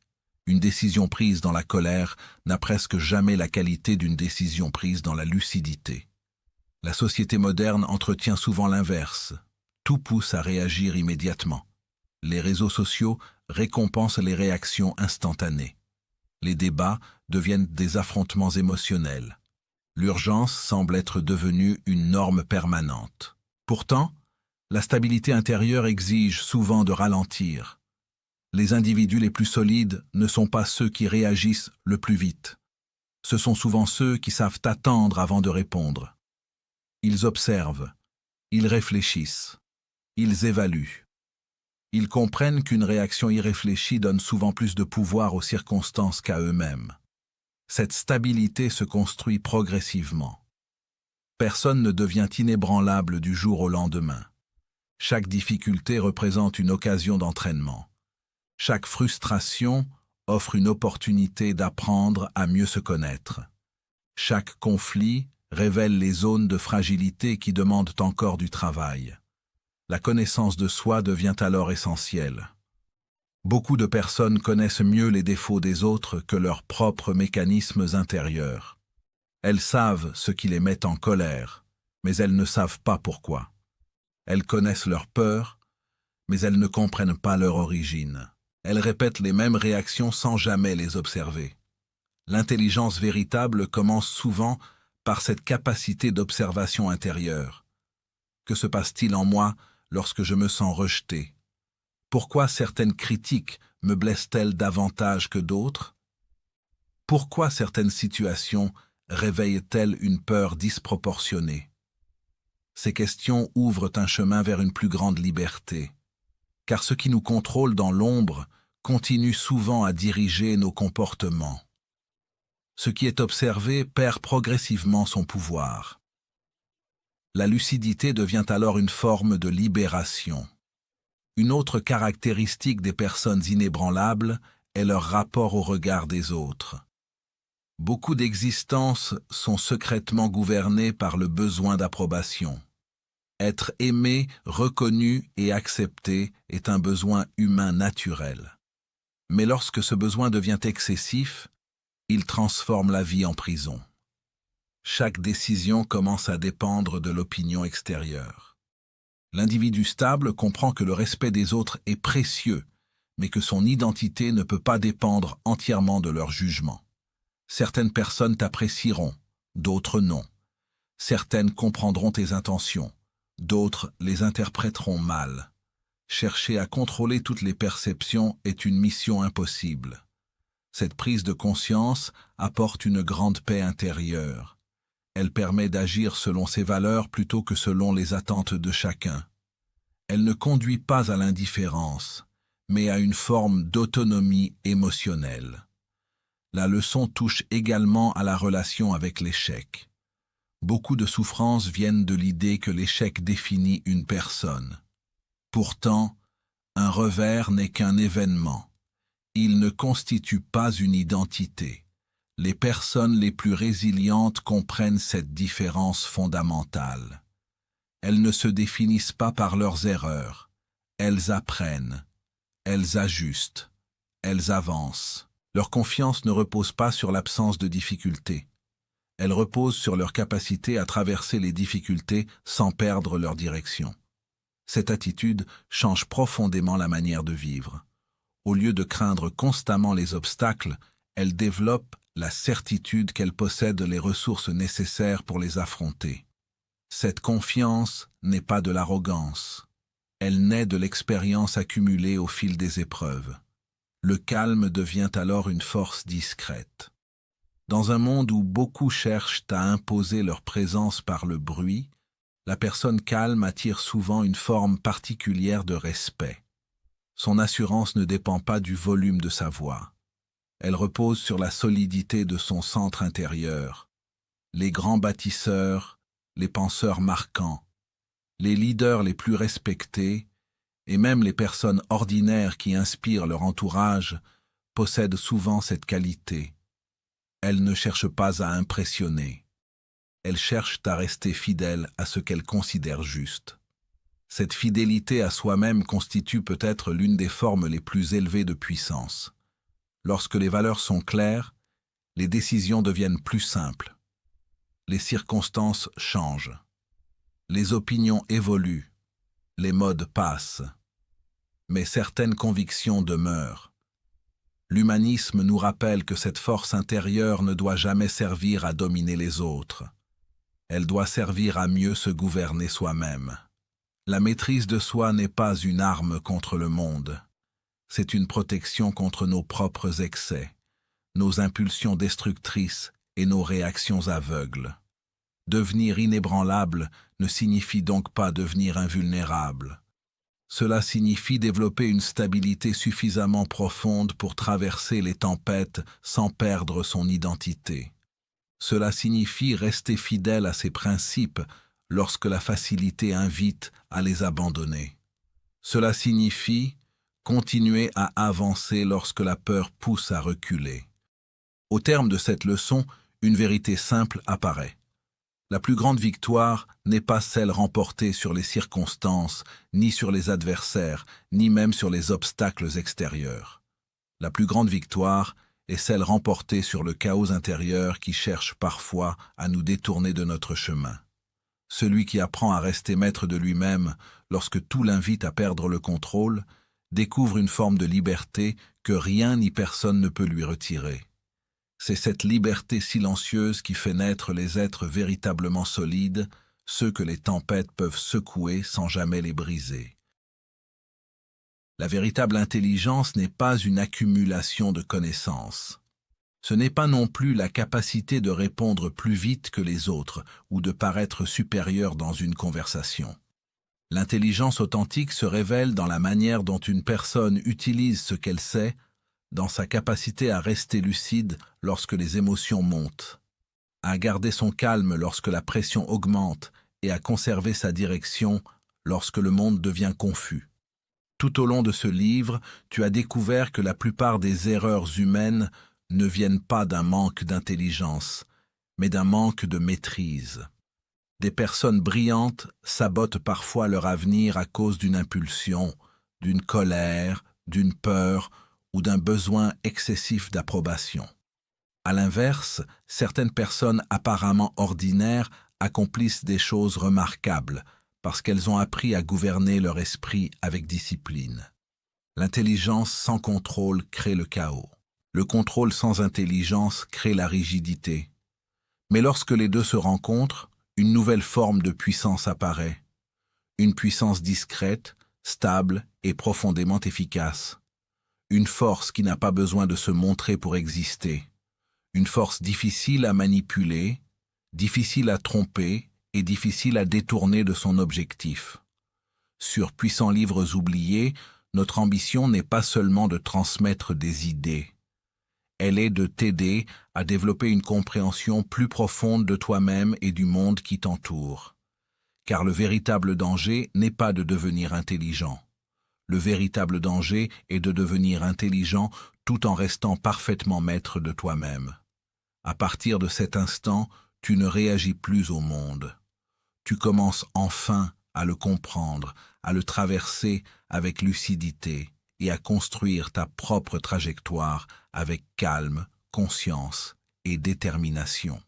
Une décision prise dans la colère n'a presque jamais la qualité d'une décision prise dans la lucidité. La société moderne entretient souvent l'inverse. Tout pousse à réagir immédiatement. Les réseaux sociaux récompensent les réactions instantanées. Les débats deviennent des affrontements émotionnels. L'urgence semble être devenue une norme permanente. Pourtant, la stabilité intérieure exige souvent de ralentir. Les individus les plus solides ne sont pas ceux qui réagissent le plus vite. Ce sont souvent ceux qui savent attendre avant de répondre. Ils observent, ils réfléchissent, ils évaluent. Ils comprennent qu'une réaction irréfléchie donne souvent plus de pouvoir aux circonstances qu'à eux-mêmes. Cette stabilité se construit progressivement. Personne ne devient inébranlable du jour au lendemain. Chaque difficulté représente une occasion d'entraînement. Chaque frustration offre une opportunité d'apprendre à mieux se connaître. Chaque conflit révèle les zones de fragilité qui demandent encore du travail. La connaissance de soi devient alors essentielle. Beaucoup de personnes connaissent mieux les défauts des autres que leurs propres mécanismes intérieurs. Elles savent ce qui les met en colère, mais elles ne savent pas pourquoi. Elles connaissent leurs peurs, mais elles ne comprennent pas leur origine. Elles répètent les mêmes réactions sans jamais les observer. L'intelligence véritable commence souvent par cette capacité d'observation intérieure. Que se passe-t-il en moi lorsque je me sens rejeté? Pourquoi certaines critiques me blessent-elles davantage que d'autres? Pourquoi certaines situations réveillent-elles une peur disproportionnée? Ces questions ouvrent un chemin vers une plus grande liberté. Car ce qui nous contrôle dans l'ombre continue souvent à diriger nos comportements. Ce qui est observé perd progressivement son pouvoir. La lucidité devient alors une forme de libération. Une autre caractéristique des personnes inébranlables est leur rapport au regard des autres. Beaucoup d'existences sont secrètement gouvernées par le besoin d'approbation. Être aimé, reconnu et accepté est un besoin humain naturel. Mais lorsque ce besoin devient excessif, il transforme la vie en prison. Chaque décision commence à dépendre de l'opinion extérieure. L'individu stable comprend que le respect des autres est précieux, mais que son identité ne peut pas dépendre entièrement de leur jugement. Certaines personnes t'apprécieront, d'autres non. Certaines comprendront tes intentions, d'autres les interpréteront mal. Chercher à contrôler toutes les perceptions est une mission impossible. Cette prise de conscience apporte une grande paix intérieure. Elle permet d'agir selon ses valeurs plutôt que selon les attentes de chacun. Elle ne conduit pas à l'indifférence, mais à une forme d'autonomie émotionnelle. La leçon touche également à la relation avec l'échec. Beaucoup de souffrances viennent de l'idée que l'échec définit une personne. Pourtant, un revers n'est qu'un événement. Il ne constitue pas une identité. Les personnes les plus résilientes comprennent cette différence fondamentale. Elles ne se définissent pas par leurs erreurs. Elles apprennent. Elles ajustent. Elles avancent. Leur confiance ne repose pas sur l'absence de difficultés. Elle repose sur leur capacité à traverser les difficultés sans perdre leur direction. Cette attitude change profondément la manière de vivre. Au lieu de craindre constamment les obstacles, elle développe la certitude qu'elle possède les ressources nécessaires pour les affronter. Cette confiance n'est pas de l'arrogance. Elle naît de l'expérience accumulée au fil des épreuves. Le calme devient alors une force discrète. Dans un monde où beaucoup cherchent à imposer leur présence par le bruit, la personne calme attire souvent une forme particulière de respect. Son assurance ne dépend pas du volume de sa voix. Elle repose sur la solidité de son centre intérieur. Les grands bâtisseurs, les penseurs marquants, les leaders les plus respectés, et même les personnes ordinaires qui inspirent leur entourage, possèdent souvent cette qualité. Elles ne cherchent pas à impressionner. Elles cherchent à rester fidèles à ce qu'elles considèrent juste. Cette fidélité à soi-même constitue peut-être l'une des formes les plus élevées de puissance. Lorsque les valeurs sont claires, les décisions deviennent plus simples. Les circonstances changent. Les opinions évoluent. Les modes passent. Mais certaines convictions demeurent. L'humanisme nous rappelle que cette force intérieure ne doit jamais servir à dominer les autres. Elle doit servir à mieux se gouverner soi-même. La maîtrise de soi n'est pas une arme contre le monde. C'est une protection contre nos propres excès, nos impulsions destructrices et nos réactions aveugles. Devenir inébranlable ne signifie donc pas devenir invulnérable. Cela signifie développer une stabilité suffisamment profonde pour traverser les tempêtes sans perdre son identité. Cela signifie rester fidèle à ses principes lorsque la facilité invite à les abandonner. Cela signifie continuer à avancer lorsque la peur pousse à reculer. Au terme de cette leçon, une vérité simple apparaît. La plus grande victoire n'est pas celle remportée sur les circonstances, ni sur les adversaires, ni même sur les obstacles extérieurs. La plus grande victoire est celle remportée sur le chaos intérieur qui cherche parfois à nous détourner de notre chemin. Celui qui apprend à rester maître de lui-même lorsque tout l'invite à perdre le contrôle, découvre une forme de liberté que rien ni personne ne peut lui retirer. C'est cette liberté silencieuse qui fait naître les êtres véritablement solides, ceux que les tempêtes peuvent secouer sans jamais les briser. La véritable intelligence n'est pas une accumulation de connaissances. Ce n'est pas non plus la capacité de répondre plus vite que les autres ou de paraître supérieur dans une conversation. L'intelligence authentique se révèle dans la manière dont une personne utilise ce qu'elle sait, dans sa capacité à rester lucide lorsque les émotions montent, à garder son calme lorsque la pression augmente et à conserver sa direction lorsque le monde devient confus. Tout au long de ce livre, tu as découvert que la plupart des erreurs humaines ne viennent pas d'un manque d'intelligence, mais d'un manque de maîtrise. Des personnes brillantes sabotent parfois leur avenir à cause d'une impulsion, d'une colère, d'une peur ou d'un besoin excessif d'approbation. À l'inverse, certaines personnes apparemment ordinaires accomplissent des choses remarquables parce qu'elles ont appris à gouverner leur esprit avec discipline. L'intelligence sans contrôle crée le chaos. Le contrôle sans intelligence crée la rigidité. Mais lorsque les deux se rencontrent, une nouvelle forme de puissance apparaît. Une puissance discrète, stable et profondément efficace. Une force qui n'a pas besoin de se montrer pour exister. Une force difficile à manipuler, difficile à tromper et difficile à détourner de son objectif. Sur Puissants livres oubliés, notre ambition n'est pas seulement de transmettre des idées. Elle est de t'aider à développer une compréhension plus profonde de toi-même et du monde qui t'entoure. Car le véritable danger n'est pas de devenir intelligent. Le véritable danger est de devenir intelligent tout en restant parfaitement maître de toi-même. À partir de cet instant, tu ne réagis plus au monde. Tu commences enfin à le comprendre, à le traverser avec lucidité et à construire ta propre trajectoire avec calme, conscience et détermination.